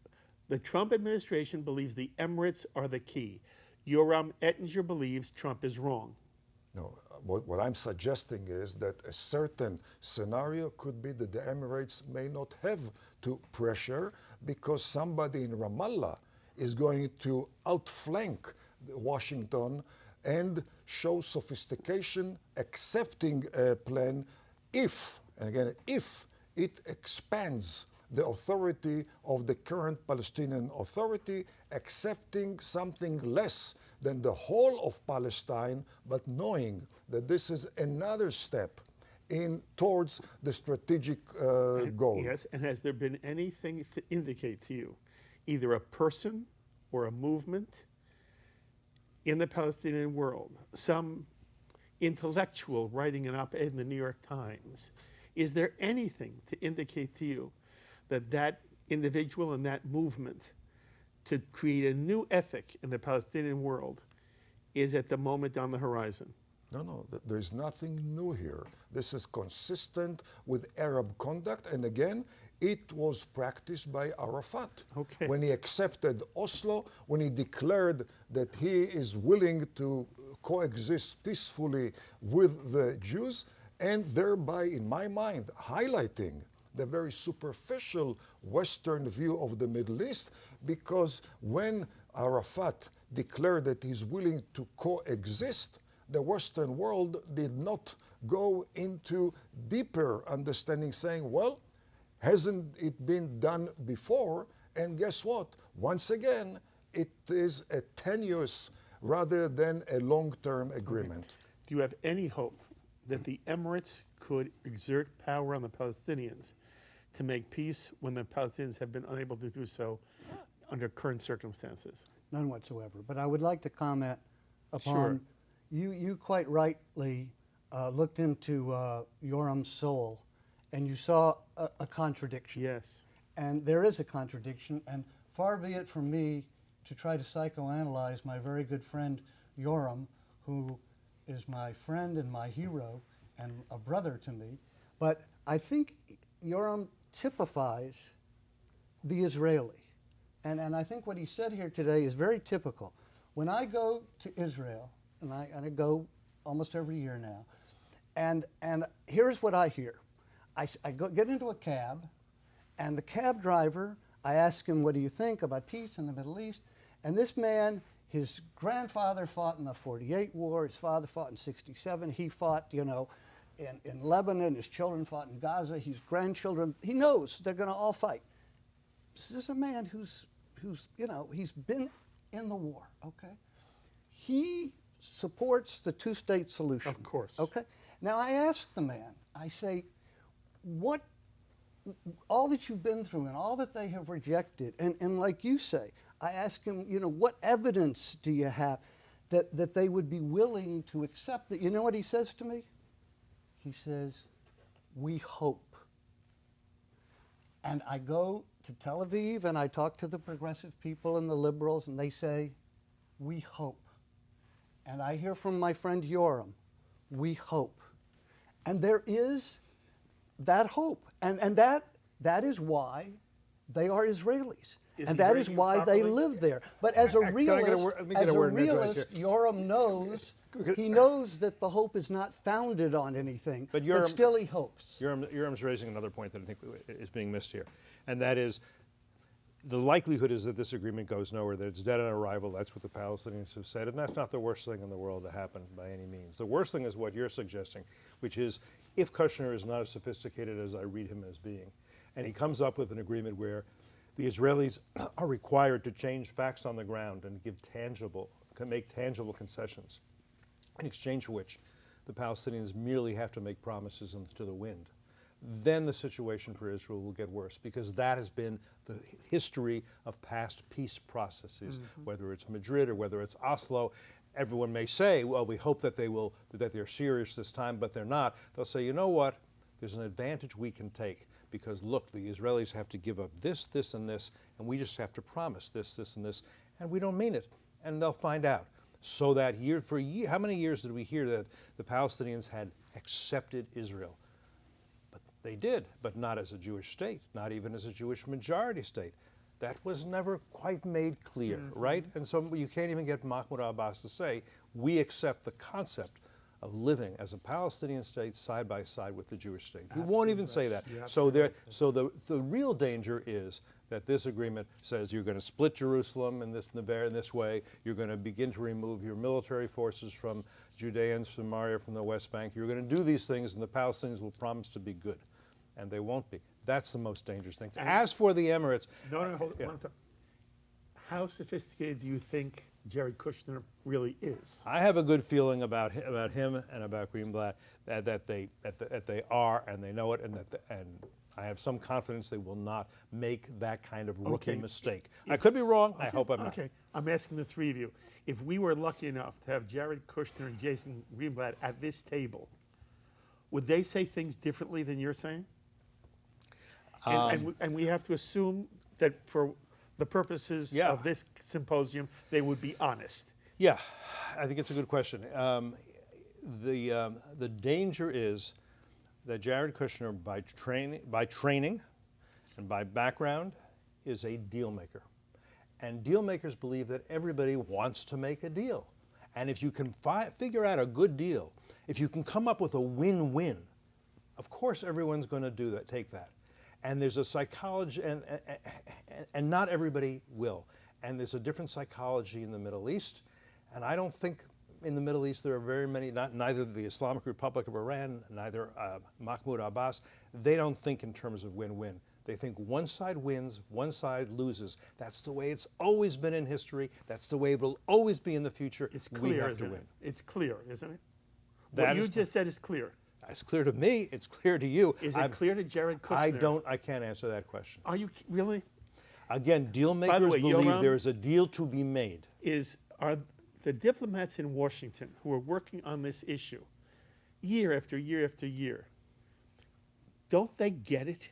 the Trump administration believes the Emirates are the key. Yoram Ettinger believes Trump is wrong. No, what I'm suggesting is that a certain scenario could be that the Emirates may not have to pressure because somebody in Ramallah is going to outflank Washington and show sophistication, accepting a plan if, and again, if it expands the authority of the current Palestinian Authority, accepting something less than the whole of Palestine, but knowing that this is another step in towards the strategic goal. Yes, and has there been anything to indicate to you, either a person or a movement in the Palestinian world, some intellectual writing an op-ed in the New York Times, is there anything to indicate to you that that individual and that movement to create a new ethic in the Palestinian world is at the moment on the horizon? No, there's nothing new here. This is consistent with Arab conduct, and again, it was practiced by Arafat. Okay. When he accepted Oslo, when he declared that he is willing to coexist peacefully with the Jews, and thereby, in my mind, highlighting the very superficial Western view of the Middle East, because when Arafat declared that he's willing to coexist, the Western world did not go into deeper understanding, saying, well, hasn't it been done before? And guess what? Once again, it is a tenuous rather than a long-term agreement. Do you have any hope that the Emirates could exert power on the Palestinians to make peace when the Palestinians have been unable to do so under current circumstances? None whatsoever. But I would like to comment Sure. upon, you quite rightly looked into Yoram's soul, and you saw a contradiction. Yes. And there is a contradiction, and far be it from me to try to psychoanalyze my very good friend Yoram, who is my friend and my hero and a brother to me. But I think Yoram typifies the Israeli. And I think what he said here today is very typical. When I go to Israel, and I go almost every year now, and here's what I hear. I get into a cab, and the cab driver, I ask him, what do you think about peace in the Middle East? And this man, his grandfather fought in the 48 war, his father fought in 67, he fought, you know, in Lebanon, his children fought in Gaza, his grandchildren, he knows they're going to all fight. This is a man who's, you know, he's been in the war, okay? He supports the two-state solution. Of course. Okay? Now, I ask the man, I say, what, all that you've been through and all that they have rejected, and like you say, I ask him, you know, what evidence do you have that they would be willing to accept it? You know what he says to me? He says, we hope. And I go to Tel Aviv and I talk to the progressive people and the liberals, and they say, we hope. And I hear from my friend Yoram, we hope. And there is that hope. And that is why they are Israelis. Is And he that is raising it why they properly? live there. But as a Can I get a realist, word- let me get a word in edgewise here. Yoram knows, he knows that the hope is not founded on anything, But but Yoram- still he hopes. Yoram's raising another point that I think is being missed here, and that is the likelihood is that this agreement goes nowhere, that it's dead on arrival. That's what the Palestinians have said, and that's not the worst thing in the world to happen by any means. The worst thing is what you're suggesting, which is if Kushner is not as sophisticated as I read him as being, and he comes up with an agreement where the Israelis are required to change facts on the ground and make tangible concessions, in exchange for which the Palestinians merely have to make promises to the wind, then the situation for Israel will get worse, because that has been the history of past peace processes, whether it's Madrid or whether it's Oslo. Everyone may say, well, we hope that they're serious this time, but they're not. They'll say, you know what? There's an advantage we can take, because look, the Israelis have to give up this, this, and this, and we just have to promise this, this, and this, and we don't mean it, and they'll find out. So that how many years did we hear that the Palestinians had accepted Israel? But they did, but not as a Jewish state, not even as a Jewish majority state. That was never quite made clear, right? And so you can't even get Mahmoud Abbas to say, we accept the concept of living as a Palestinian state side by side with the Jewish state. He won't even say that. So the real danger is that this agreement says you're going to split Jerusalem in this way. You're going to begin to remove your military forces from Judea and Samaria, from the West Bank. You're going to do these things, and the Palestinians will promise to be good, and they won't be. That's the most dangerous thing. As for the Emirates, Hold on. How sophisticated do you think Jared Kushner really is? I have a good feeling about him and about Greenblatt that they are, and they know it, and I have some confidence they will not make that kind of rookie Okay. mistake. I could be wrong. I hope I'm not. Okay, I'm asking the three of you. If we were lucky enough to have Jared Kushner and Jason Greenblatt at this table, would they say things differently than you're saying? And we have to assume that for the purposes Yeah. of this symposium, they would be honest. Yeah, I think it's a good question. The danger is that Jared Kushner, by training and by background, is a deal maker. And deal makers believe that everybody wants to make a deal. And if you can figure out a good deal, if you can come up with a win-win, of course everyone's going to do that, take that. And there's a psychology, and not everybody will. And there's a different psychology in the Middle East. And I don't think in the Middle East there are very many, neither the Islamic Republic of Iran, neither Mahmoud Abbas, they don't think in terms of win-win. They think one side wins, one side loses. That's the way it's always been in history. That's the way it will always be in the future. It's We clear, have to isn't win. it? It's clear, isn't it? What you just said is clear. It's clear to me. It's clear to you. Is it clear to Jared Kushner? I can't answer that question. Are you really? Again, deal By the makers way, believe Yoram, there is a deal to be made. Are the diplomats in Washington who are working on this issue year after year after year, don't they get it?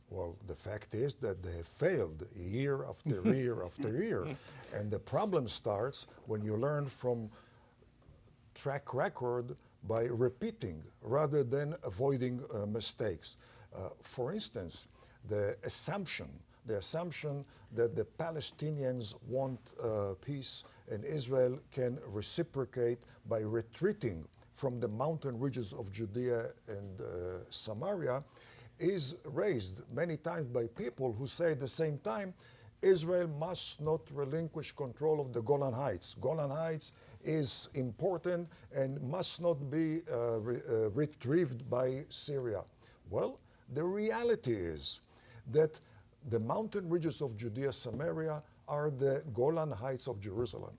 Well, the fact is that they have failed year after year after year. And the problem starts when you learn from track record by repeating rather than avoiding mistakes. For instance, the assumption that the Palestinians want peace and Israel can reciprocate by retreating from the mountain ridges of Judea and Samaria is raised many times by people who say at the same time, Israel must not relinquish control of the Golan Heights. Golan Heights is important and must not be retrieved by Syria. Well, the reality is that the mountain ridges of Judea, Samaria are the Golan Heights of Jerusalem.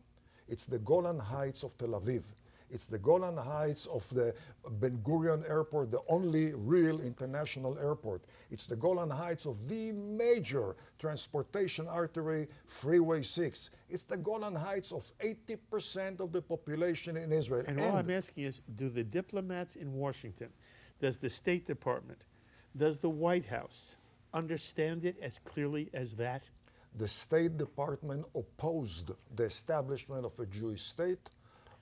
It's the Golan Heights of Tel Aviv. It's the Golan Heights of the Ben Gurion Airport, the only real international airport. It's the Golan Heights of the major transportation artery, Freeway 6. It's the Golan Heights of 80% of the population in Israel. And all I'm asking is, do the diplomats in Washington, does the State Department, does the White House understand it as clearly as that? The State Department opposed the establishment of a Jewish state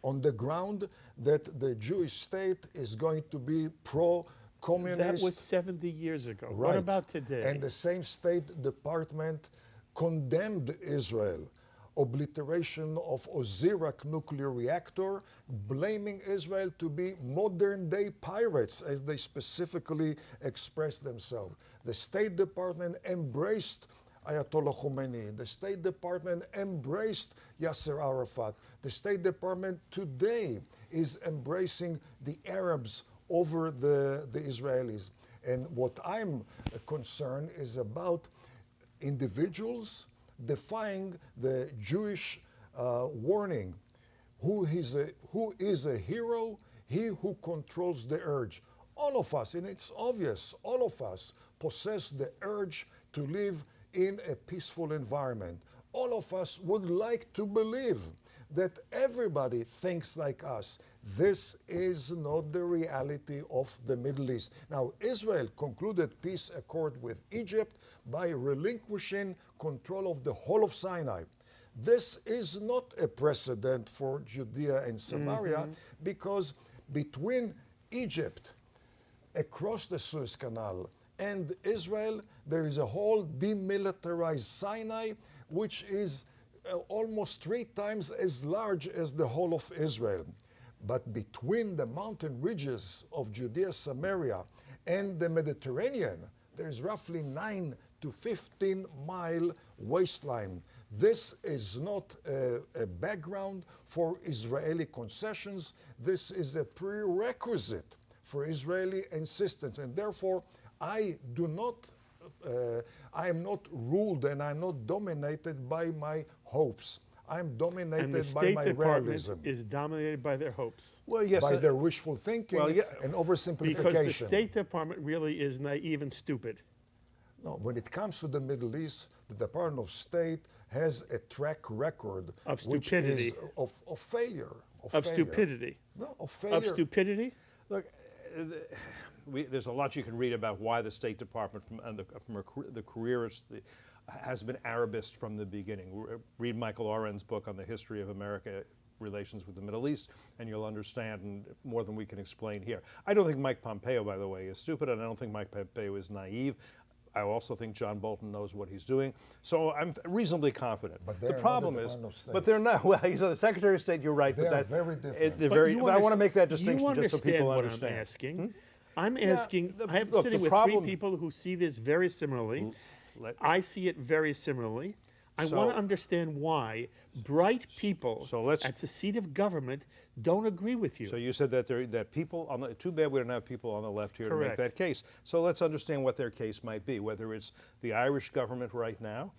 on the ground that the Jewish state is going to be pro-communist. That was 70 years ago. Right. What about today? And the same State Department condemned Israel, obliteration of Osirak nuclear reactor, blaming Israel to be modern-day pirates, as they specifically expressed themselves. The State Department embraced Ayatollah Khomeini. The State Department embraced Yasser Arafat. The State Department today is embracing the Arabs over the Israelis. And what I'm concerned is about individuals defying the Jewish warning. Who is a hero? He who controls the urge. All of us, and it's obvious, all of us possess the urge to live in a peaceful environment. All of us would like to believe that everybody thinks like us. This is not the reality of the Middle East. Now, Israel concluded peace accord with Egypt by relinquishing control of the whole of Sinai. This is not a precedent for Judea and Samaria because between Egypt, across the Suez Canal, and Israel, there is a whole demilitarized Sinai, which is almost 3 times as large as the whole of Israel. But between the mountain ridges of Judea, Samaria, and the Mediterranean, there's roughly 9 to 15 mile waistline. This is not a background for Israeli concessions. This is a prerequisite for Israeli insistence, and therefore I am not ruled and I'm not dominated by my hopes. I'm dominated and the by State my Department realism. is dominated by their hopes. Well, yes. By their wishful thinking and oversimplification. Because the State Department really is naive and stupid. No, when it comes to the Middle East, the Department of State has a track record Of stupidity. Which is of failure. Of failure. stupidity. No, of failure. Of stupidity? Look, there's a lot you can read about why the State Department, from the careerists, has been Arabist from the beginning. Read Michael Oren's book on the history of America relations with the Middle East, and you'll understand more than we can explain here. I don't think Mike Pompeo, by the way, is stupid, and I don't think Mike Pompeo is naive. I also think John Bolton knows what he's doing. So I'm reasonably confident. But the problem not is, Department of State. but they're not. Well, he's the Secretary of State. You're right. They but are very different. But I want to make that distinction You just so people what understand. I'm asking. I'm asking, I'm look, sitting the with problem- 3 people who see this very similarly. I see it very similarly. I So- want to understand why bright people So let's- at the seat of government don't agree with you. So you said that people on the, too bad we don't have people on the left here to make Correct. that case. So let's understand what their case might be, whether it's the Irish government right now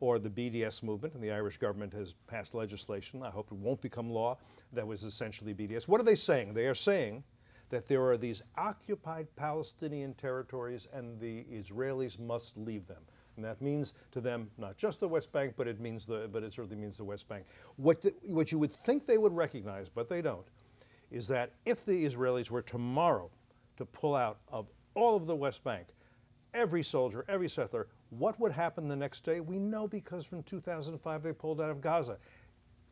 or the BDS movement, and the Irish government has passed legislation, I hope it won't become law, that was essentially BDS. What are they saying? They are saying that there are these occupied Palestinian territories and the Israelis must leave them. And that means to them not just the West Bank, but it certainly means the West Bank. What you would think they would recognize, but they don't, is that if the Israelis were tomorrow to pull out of all of the West Bank, every soldier, every settler, what would happen the next day? We know because from 2005 they pulled out of Gaza.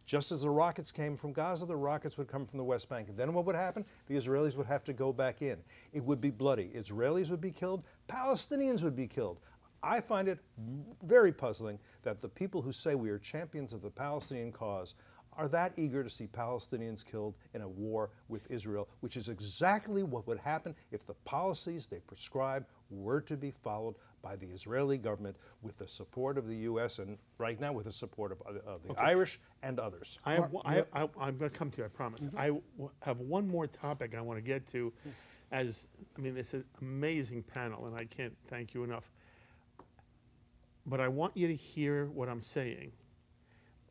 Just as the rockets came from Gaza, the rockets would come from the West Bank. And then what would happen? The Israelis would have to go back in. It would be bloody. Israelis would be killed. Palestinians would be killed. I find it very puzzling that the people who say we are champions of the Palestinian cause are that eager to see Palestinians killed in a war with Israel, which is exactly what would happen if the policies they prescribe were to be followed by the Israeli government with the support of the U.S. and right now with the support of the Irish and others. I'm going to come to you, I promise. I have one more topic I want to get to. It's an amazing panel, and I can't thank you enough. But I want you to hear what I'm saying,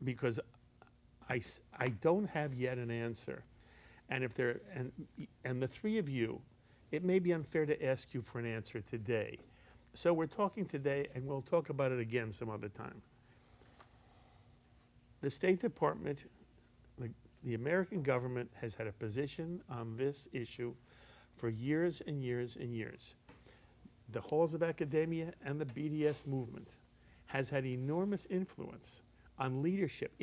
because I don't have yet an answer. And if there and the three of you, it may be unfair to ask you for an answer today. So we're talking today, and we'll talk about it again some other time. The State Department, the American government has had a position on this issue for years and years and years. The halls of academia and the BDS movement has had enormous influence on leadership,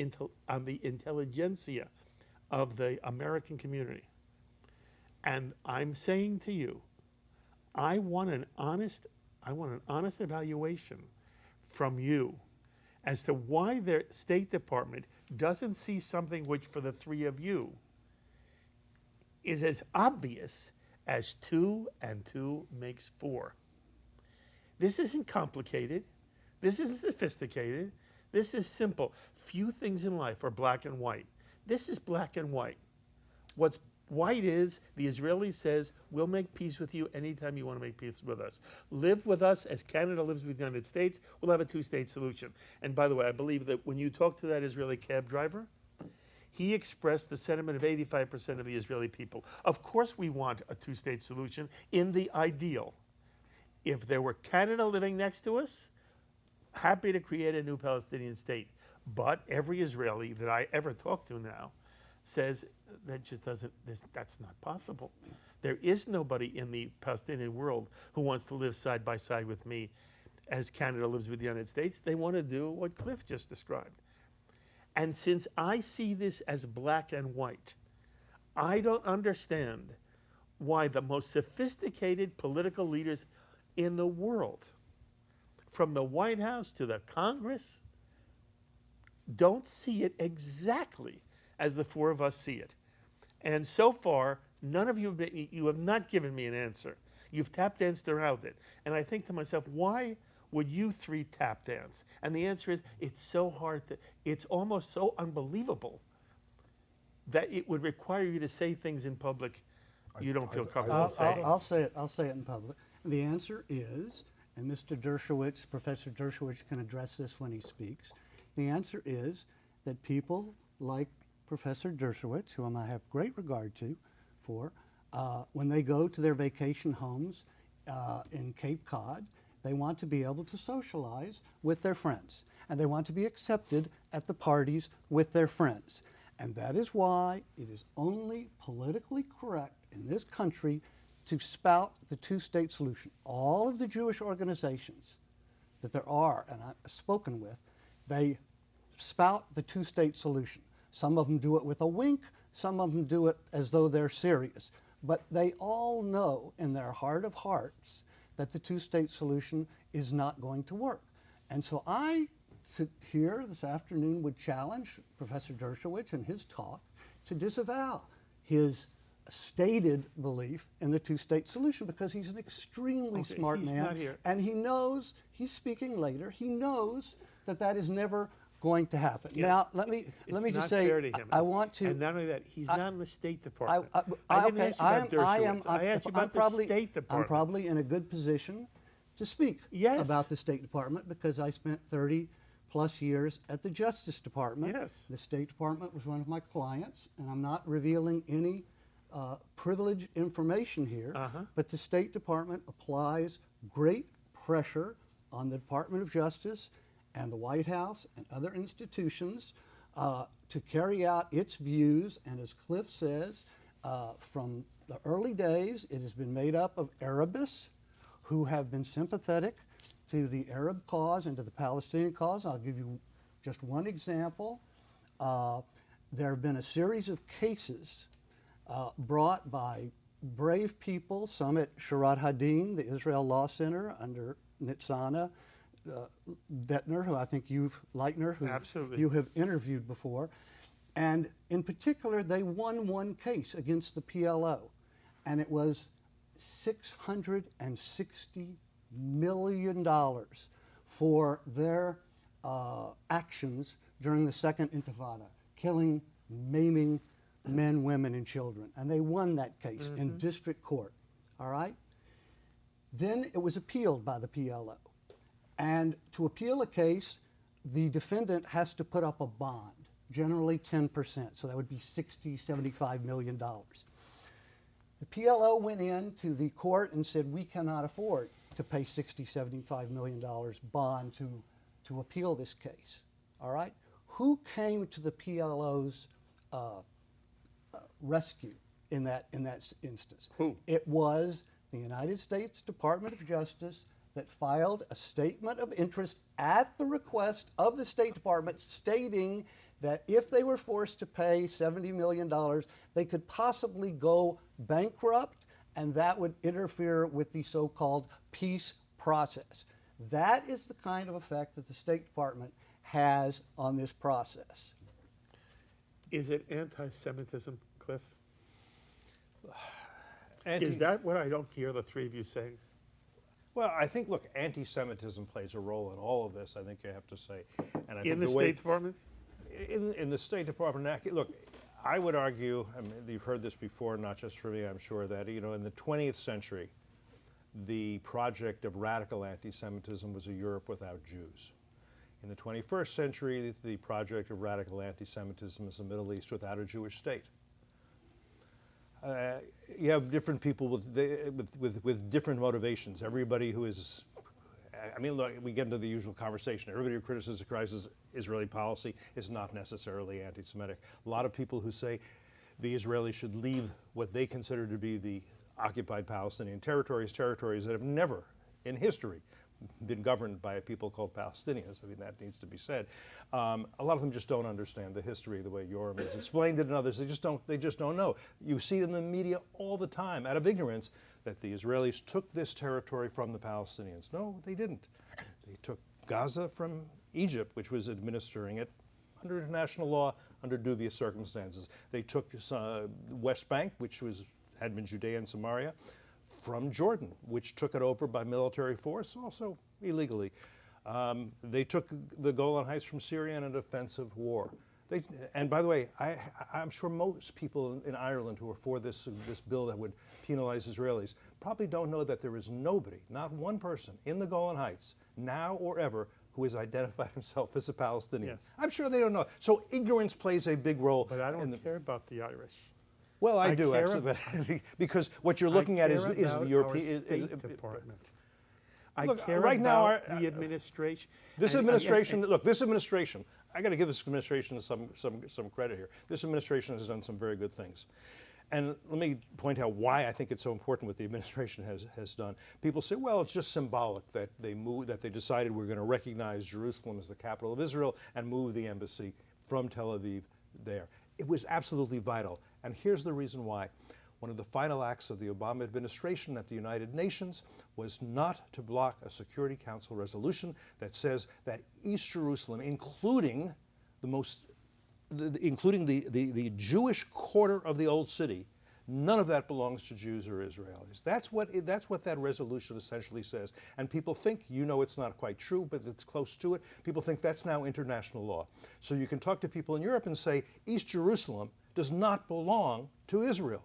on the intelligentsia of the American community. And I'm saying to you, I want an honest evaluation from you as to why the State Department doesn't see something which for the three of you is as obvious as 2 and 2 makes 4. This isn't complicated. This isn't sophisticated. This is simple. Few things in life are black and white. This is black and white. What's white is the Israeli says, we'll make peace with you anytime you want to make peace with us. Live with us as Canada lives with the United States. We'll have a 2-state solution. And by the way, I believe that when you talk to that Israeli cab driver, he expressed the sentiment of 85% of the Israeli people. Of course we want a 2-state solution in the ideal. If there were Canada living next to us, happy to create a new Palestinian state. But every Israeli that I ever talk to now says that just doesn't, that's not possible. There is nobody in the Palestinian world who wants to live side by side with me as Canada lives with the United States. They want to do what Cliff just described. And since I see this as black and white, I don't understand why the most sophisticated political leaders in the world, from the White House to the Congress, don't see it exactly as the four of us see it. And so far, none of you have not given me an answer. You've tap danced around it. And I think to myself, why would you three tap dance? And the answer is, it's so hard, it's almost so unbelievable that it would require you to say things in public you don't feel comfortable saying. I'll say it in public. The answer is, and Mr. Dershowitz, Professor Dershowitz can address this when he speaks, the answer is that people like Professor Dershowitz, whom I have great regard for, when they go to their vacation homes in Cape Cod, they want to be able to socialize with their friends, and they want to be accepted at the parties with their friends. And that is why it is only politically correct in this country to spout the 2-state solution. All of the Jewish organizations that there are, and I've spoken with, they spout the 2-state solution. Some of them do it with a wink, some of them do it as though they're serious. But they all know in their heart of hearts that the 2-state solution is not going to work. And so I sit here this afternoon would challenge Professor Dershowitz in his talk to disavow his stated belief in the 2-state solution, because he's an extremely smart man. Not here. And he knows, he's speaking later, he knows that that is never going to happen. Yes. Now, let me just say, fair to him. I want to. And not only that, he's not in the State Department. I didn't ask you about Dershowitz. I asked you about the State Department. I'm probably in a good position to speak about the State Department because I spent 30+ years at the Justice Department. Yes. The State Department was one of my clients, and I'm not revealing any privileged information here, but the State Department applies great pressure on the Department of Justice and the White House and other institutions to carry out its views. And as Cliff says, from the early days, it has been made up of Arabists who have been sympathetic to the Arab cause and to the Palestinian cause. I'll give you just one example. There have been a series of cases brought by brave people, some at Sharad Hadin, the Israel Law Center, under Nitzana Detner, who I think Leitner, who Absolutely. you have interviewed before. And in particular, they won one case against the PLO, and it was $660 million for their actions during the Second Intifada, killing, maiming men, women, and children. And they won that case in district court, all right? Then it was appealed by the PLO. And to appeal a case, the defendant has to put up a bond, generally 10%, so that would be $60, $75 million. The PLO went into the court and said, we cannot afford to pay $60, $75 million bond to appeal this case, all right? Who came to the PLO's rescue in that instance? Who? It was the United States Department of Justice that filed a statement of interest at the request of the State Department, stating that if they were forced to pay $70 million, they could possibly go bankrupt, and that would interfere with the so-called peace process. That is the kind of effect that the State Department has on this process. Is it anti-Semitism, Cliff? Is that what I don't hear the three of you saying? Well, I think, look, anti-Semitism plays a role in all of this, I think you have to say. And I In think the way, State Department? In the State Department, look, I would argue, I mean, you've heard this before, not just from me, I'm sure, that, you know, in the 20th century, the project of radical anti-Semitism was a Europe without Jews. In the 21st century, the project of radical anti-Semitism is a Middle East without a Jewish state. You have different people with different motivations. Everybody who is, I mean, look, we get into the usual conversation. Everybody who criticizes Israeli policy is not necessarily anti-Semitic. A lot of people who say the Israelis should leave what they consider to be the occupied Palestinian territories that have never in history been governed by a people called Palestinians. I mean, that needs to be said. A lot of them just don't understand the history the way Yoram has explained it, and others, they just don't know. You see it in the media all the time, out of ignorance, that the Israelis took this territory from the Palestinians. No, they didn't. They took Gaza from Egypt, which was administering it under international law, under dubious circumstances. They took West Bank, which had been Judea and Samaria, from Jordan, which took it over by military force, also illegally. They took the Golan Heights from Syria in a defensive war. And by the way, I'm sure most people in Ireland who are for this bill that would penalize Israelis probably don't know that there is nobody, not one person, in the Golan Heights, now or ever, who has identified himself as a Palestinian. Yes. I'm sure they don't know. So ignorance plays a big role. But I don't care about the Irish. Well, I do care actually, about- but because what you're looking at is the Our European. State Department. I Look, care right now, about the administration. This And- administration, look, this administration, I got to give this administration some credit here. This administration has done some very good things. And let me point out why I think it's so important what the administration has done. People say, well, it's just symbolic that they decided we're going to recognize Jerusalem as the capital of Israel and move the embassy from Tel Aviv there. It was absolutely vital. And here's the reason why. One of the final acts of the Obama administration at the United Nations was not to block a Security Council resolution that says that East Jerusalem, including the Jewish quarter of the Old City, none of that belongs to Jews or Israelis. That's what that resolution essentially says. And people think, you know, it's not quite true, but it's close to it. People think that's now international law. So you can talk to people in Europe and say, East Jerusalem does not belong to Israel.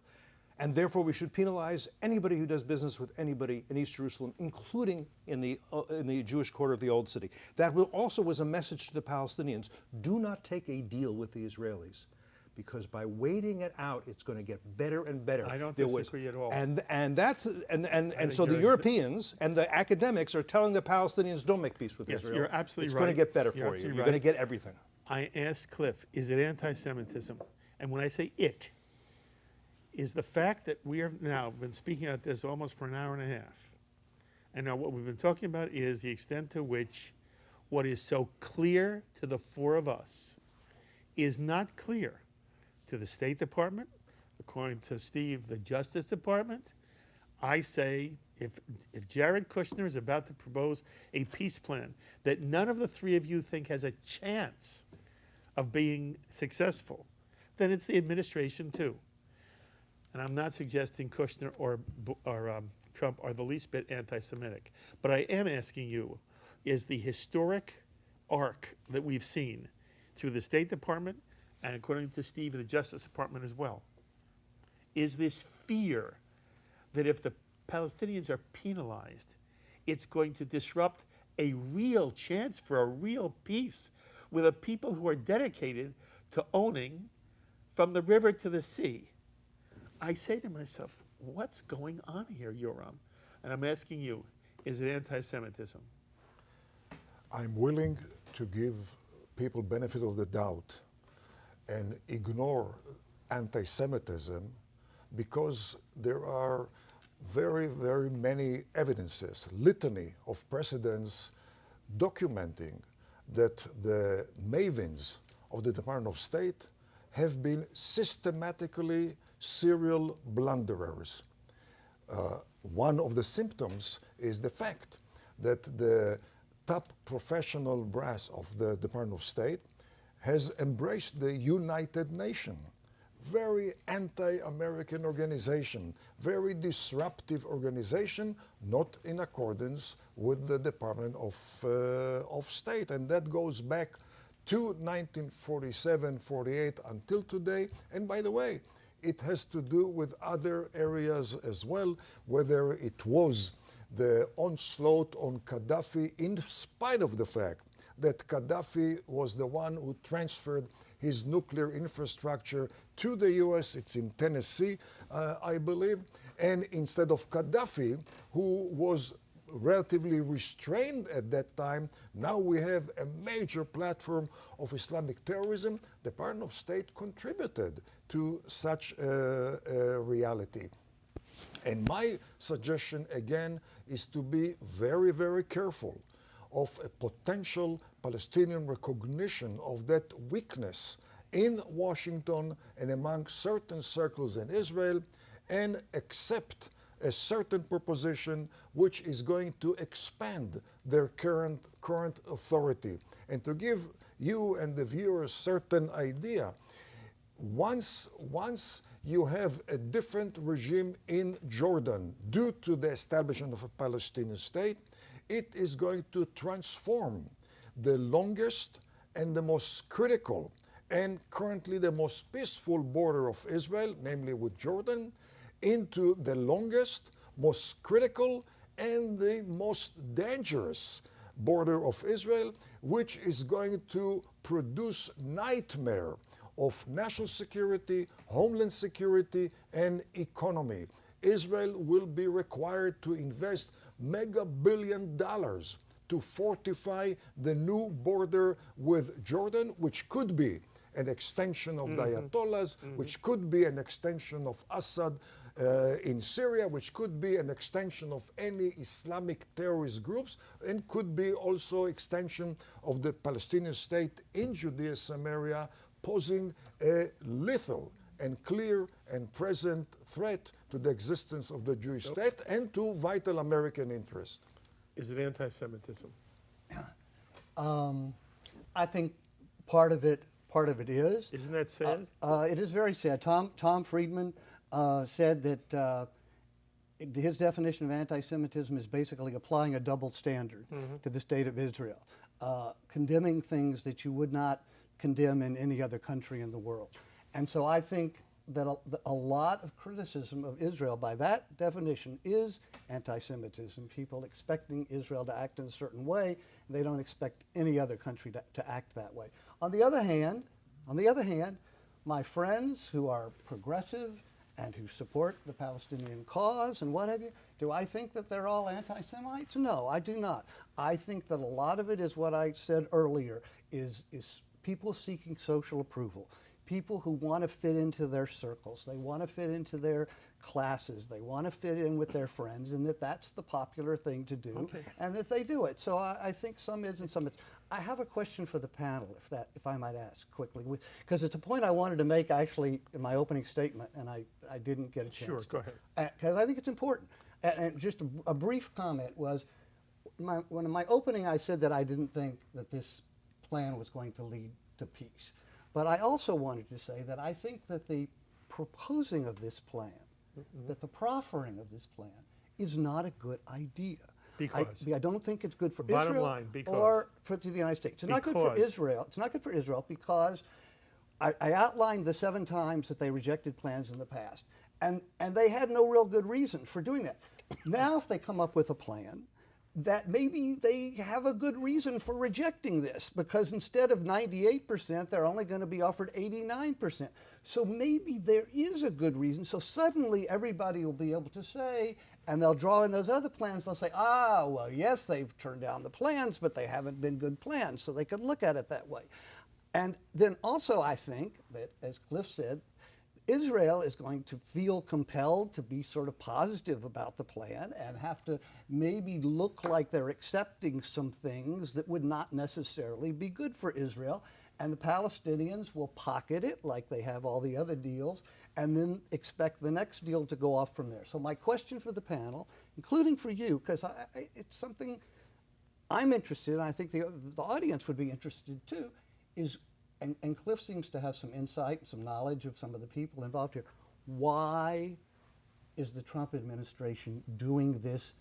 And therefore we should penalize anybody who does business with anybody in East Jerusalem, including in the Jewish quarter of the Old City. That also was a message to the Palestinians. Do not take a deal with the Israelis, because by waiting it out, it's going to get better and better. I don't There was- disagree at all. And think so the you're Europeans and the academics are telling the Palestinians, don't make peace with Yes, Israel. you're absolutely It's right. going to get better You're for you. absolutely You're going to right. get everything. I asked Cliff, is it anti-Semitism? And when I say it, is the fact that we have now been speaking about this almost for an hour and a half. And now what we've been talking about is the extent to which what is so clear to the four of us is not clear to the State Department, according to Steve, the Justice Department. I say if Jared Kushner is about to propose a peace plan that none of the three of you think has a chance of being successful, then it's the administration too. And I'm not suggesting Kushner or Trump are the least bit anti-Semitic. But I am asking you, is the historic arc that we've seen through the State Department and according to Steve, the Justice Department as well, is this fear that if the Palestinians are penalized, it's going to disrupt a real chance for a real peace with a people who are dedicated to owning from the river to the sea. I say to myself, what's going on here, Yoram? And I'm asking you, is it anti-Semitism? I'm willing to give people benefit of the doubt and ignore anti-Semitism because there are very, very many evidences, litany of precedents documenting that the mavens of the Department of State have been systematically serial blunderers. One of the symptoms is the fact that the top professional brass of the Department of State has embraced the United Nations. Very anti-American organization, very disruptive organization, not in accordance with the Department of State. And that goes back to 1947, 48 until today. And by the way, it has to do with other areas as well, whether it was the onslaught on Gaddafi, in spite of the fact that Gaddafi was the one who transferred his nuclear infrastructure to the US. It's in Tennessee, I believe. And instead of Gaddafi, who was relatively restrained at that time, now we have a major platform of Islamic terrorism. The Department of State contributed to such a reality. And my suggestion, again, is to be very, very careful of a potential Palestinian recognition of that weakness in Washington and among certain circles in Israel, and accept a certain proposition which is going to expand their current authority. And to give you and the viewers certain idea, once you have a different regime in Jordan due to the establishment of a Palestinian state, it is going to transform the longest and the most critical and currently the most peaceful border of Israel, namely with Jordan, into the longest, most critical, and the most dangerous border of Israel, which is going to produce nightmare of national security, homeland security, and economy. Israel will be required to invest mega billion dollars to fortify the new border with Jordan, which could be an extension of the Ayatollahs, which could be an extension of Assad in Syria, which could be an extension of any Islamic terrorist groups, and could be also extension of the Palestinian state in Judea, Samaria, posing a lethal and clear and present threat to the existence of the Jewish state and to vital American interests. Is it anti-Semitism? I think part of it is. Isn't that sad? It is very sad. Tom Friedman said that his definition of anti-Semitism is basically applying a double standard to the state of Israel, condemning things that you would not condemn in any other country in the world. And so I think that a lot of criticism of Israel by that definition is anti-Semitism, people expecting Israel to act in a certain way. They don't expect any other country to act that way. On the other hand, my friends who are progressive and who support the Palestinian cause and what have you, do I think that they're all anti-Semites? No, I do not. I think that a lot of it is what I said earlier, is people seeking social approval, people who want to fit into their circles, they want to fit into their classes, they want to fit in with their friends, and that's the popular thing to do, and that they do it. So I think some is and some is. I have a question for the panel, if I might ask quickly, because it's a point I wanted to make actually in my opening statement, and I didn't get a chance. Sure, go ahead. Because I think it's important. And just a brief comment was, when in my opening I said that I didn't think that this plan was going to lead to peace. But I also wanted to say that I think that the proposing of this plan, that the proffering of this plan, is not a good idea. Because? I don't think it's good for Bottom Israel line, because. or for the United States. It's not good for Israel. It's not good for Israel because I outlined the 7 times that they rejected plans in the past, and they had no real good reason for doing that. Now, if they come up with a plan, that maybe they have a good reason for rejecting this, because instead of 98%, they're only going to be offered 89%. So maybe there is a good reason. So suddenly everybody will be able to say, and they'll draw in those other plans, they'll say, well, yes, they've turned down the plans, but they haven't been good plans. So they can look at it that way. And then also I think that, as Cliff said, Israel is going to feel compelled to be sort of positive about the plan and have to maybe look like they're accepting some things that would not necessarily be good for Israel. And the Palestinians will pocket it like they have all the other deals and then expect the next deal to go off from there. So my question for the panel, including for you, because it's something I'm interested in, I think the audience would be interested too, is, and Cliff seems to have some insight, some knowledge of some of the people involved here. Why is the Trump administration doing this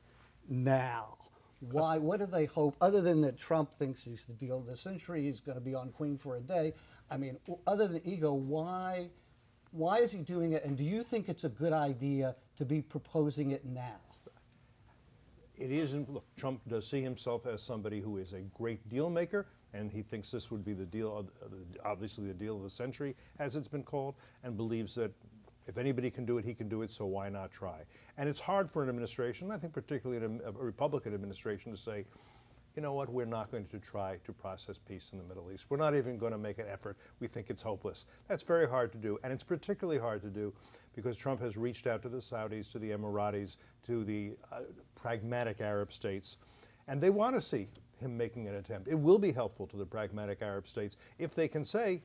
now? Why? What do they hope, other than that Trump thinks he's the deal of the century, he's going to be on Queen for a day? I mean, other than ego, why is he doing it? And do you think it's a good idea to be proposing it now? It isn't. Look, Trump does see himself as somebody who is a great deal maker, and he thinks this would be the deal, obviously the deal of the century, as it's been called, and believes that if anybody can do it, he can do it, so why not try? And it's hard for an administration, I think particularly a Republican administration, to say, you know what, we're not going to try to process peace in the Middle East. We're not even going to make an effort. We think it's hopeless. That's very hard to do, and it's particularly hard to do because Trump has reached out to the Saudis, to the Emiratis, to the pragmatic Arab states, and they want to see him making an attempt. It will be helpful to the pragmatic Arab states if they can say,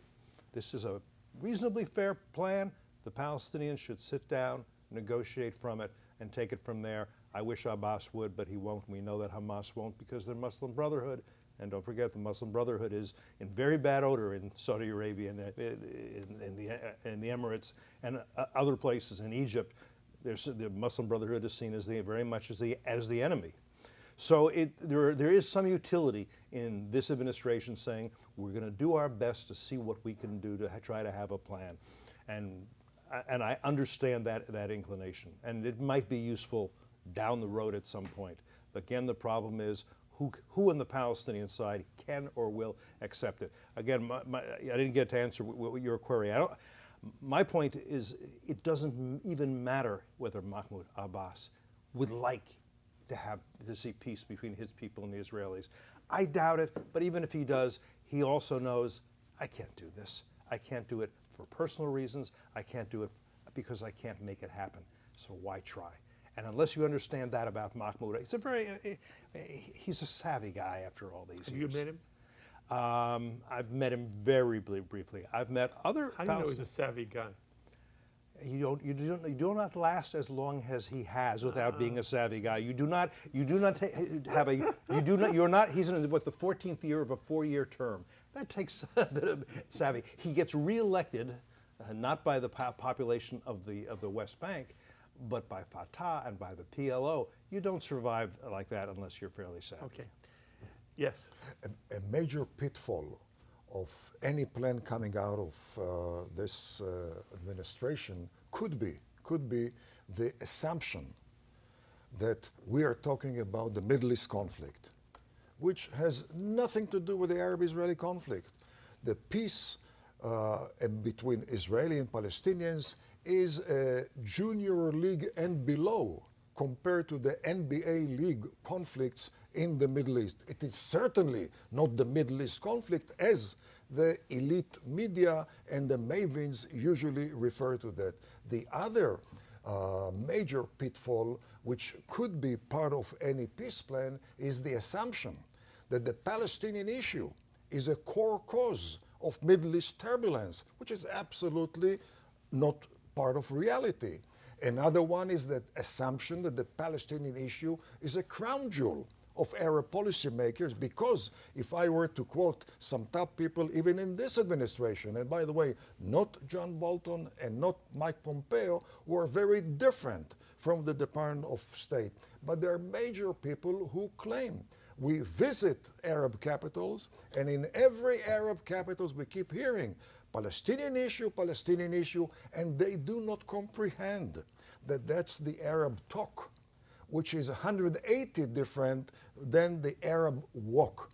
this is a reasonably fair plan, the Palestinians should sit down, negotiate from it, and take it from there. I wish Abbas would, but he won't. We know that Hamas won't because they're Muslim Brotherhood. And don't forget, the Muslim Brotherhood is in very bad odor in Saudi Arabia, in the Emirates, and other places in Egypt. The Muslim Brotherhood is seen as very much as the enemy. So there is some utility in this administration saying we're going to do our best to see what we can do to try to have a plan, and I understand that inclination, and it might be useful down the road at some point. But again, the problem is who on the Palestinian side can or will accept it. Again, I didn't get to answer your query. My point is, it doesn't even matter whether Mahmoud Abbas would like to see peace between his people and the Israelis. I doubt it, but even if he does, he also knows, I can't do this. I can't do it for personal reasons. I can't do it because I can't make it happen. So why try? And unless you understand that about Mahmoud, he's a savvy guy after all these years. Have you met him? I've met him very briefly. I've met other. How do you know he's a savvy guy? You do not last as long as he has without being a savvy guy. You're not, he's in the 14th year of a 4-year term. That takes a bit of savvy. He gets reelected, not by the population of the West Bank, but by Fatah and by the PLO. You don't survive like that unless you're fairly savvy. Okay. Yes. A major pitfall of any plan coming out of this administration could be the assumption that we are talking about the Middle East conflict, which has nothing to do with the Arab-Israeli conflict. The peace and between Israeli and Palestinians is a junior league and below compared to the NBA league conflicts in the Middle East. It is certainly not the Middle East conflict as the elite media and the mavens usually refer to that. The other major pitfall, which could be part of any peace plan, is the assumption that the Palestinian issue is a core cause of Middle East turbulence, which is absolutely not part of reality. Another one is that assumption that the Palestinian issue is a crown jewel of Arab policymakers, because if I were to quote some top people, even in this administration, and by the way, not John Bolton and not Mike Pompeo, who are very different from the Department of State, but there are major people who claim. We visit Arab capitals, and in every Arab capitals we keep hearing Palestinian issue, and they do not comprehend that that's the Arab talk, which is 180 different than the Arab walk.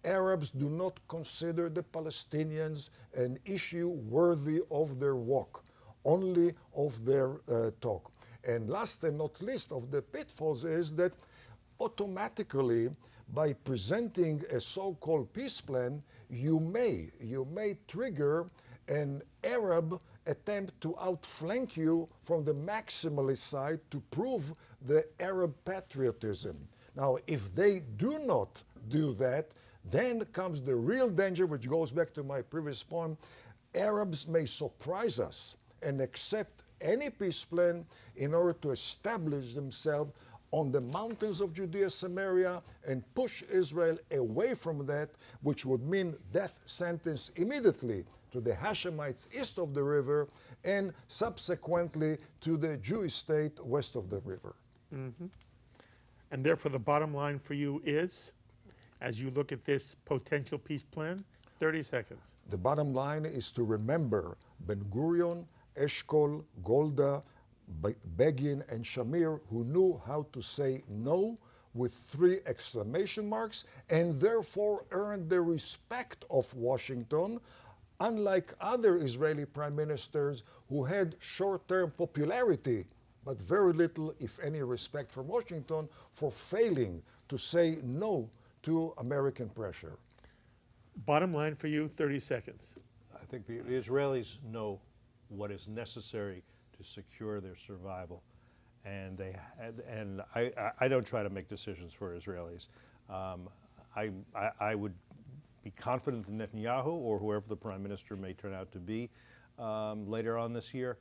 Arabs do not consider the Palestinians an issue worthy of their walk, only of their talk. And last and not least of the pitfalls is that automatically, by presenting a so-called peace plan, you may trigger an Arab attempt to outflank you from the maximalist side to prove the Arab patriotism. Now, if they do not do that, then comes the real danger, which goes back to my previous point. Arabs may surprise us and accept any peace plan in order to establish themselves on the mountains of Judea, Samaria, and push Israel away from that, which would mean death sentence immediately to the Hashemites east of the river and subsequently to the Jewish state west of the river. Mm-hmm. And therefore the bottom line for you is, as you look at this potential peace plan, 30 seconds. The bottom line is to remember Ben-Gurion, Eshkol, Golda, Begin, and Shamir, who knew how to say no with 3 exclamation marks and therefore earned the respect of Washington, unlike other Israeli prime ministers who had short-term popularity but very little, if any, respect from Washington for failing to say no to American pressure. Bottom line for you, 30 seconds. I think the Israelis know what is necessary to secure their survival, and I don't try to make decisions for Israelis. I would be confident that Netanyahu or whoever the prime minister may turn out to be later on this year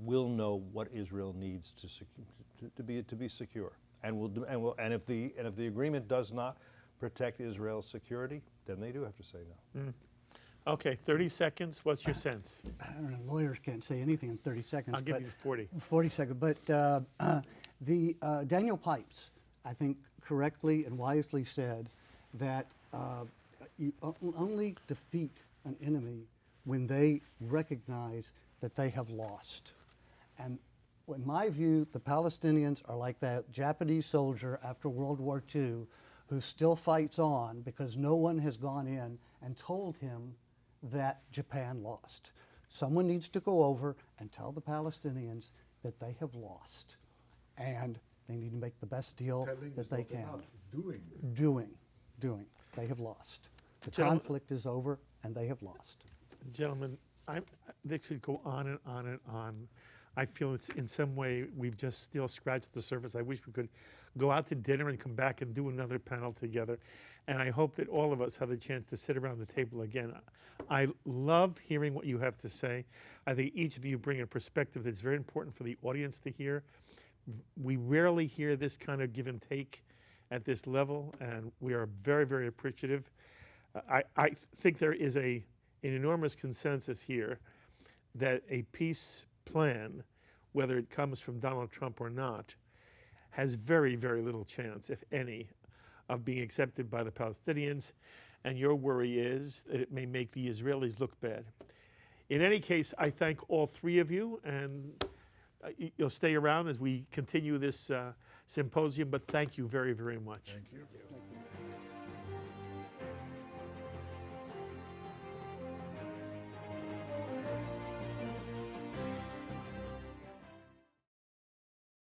will know what Israel needs to be secure, and if the agreement does not protect Israel's security, then they do have to say no. Mm. Okay, 30 seconds. What's your sense? I don't know, lawyers can't say anything in 30 seconds. I'll give you 40. 40 seconds. But Daniel Pipes, I think, correctly and wisely said that you only defeat an enemy when they recognize that they have lost. And in my view, the Palestinians are like that Japanese soldier after World War II who still fights on because no one has gone in and told him that Japan lost. Someone needs to go over and tell the Palestinians that they have lost, and they need to make the best deal that they can. Doing. They have lost. The conflict is over, and they have lost. Gentlemen, this could go on and on and on. I feel it's in some way we've just still scratched the surface. I wish we could go out to dinner and come back and do another panel together. And I hope that all of us have the chance to sit around the table again. I love hearing what you have to say. I think each of you bring a perspective that's very important for the audience to hear. We rarely hear this kind of give and take at this level, and we are very, very appreciative. I think there is an enormous consensus here that a peace plan, whether it comes from Donald Trump or not, has very, very little chance, if any, of being accepted by the Palestinians. And your worry is that it may make the Israelis look bad. In any case, I thank all 3 of you, and you'll stay around as we continue this symposium, but thank you very, very much. Thank you.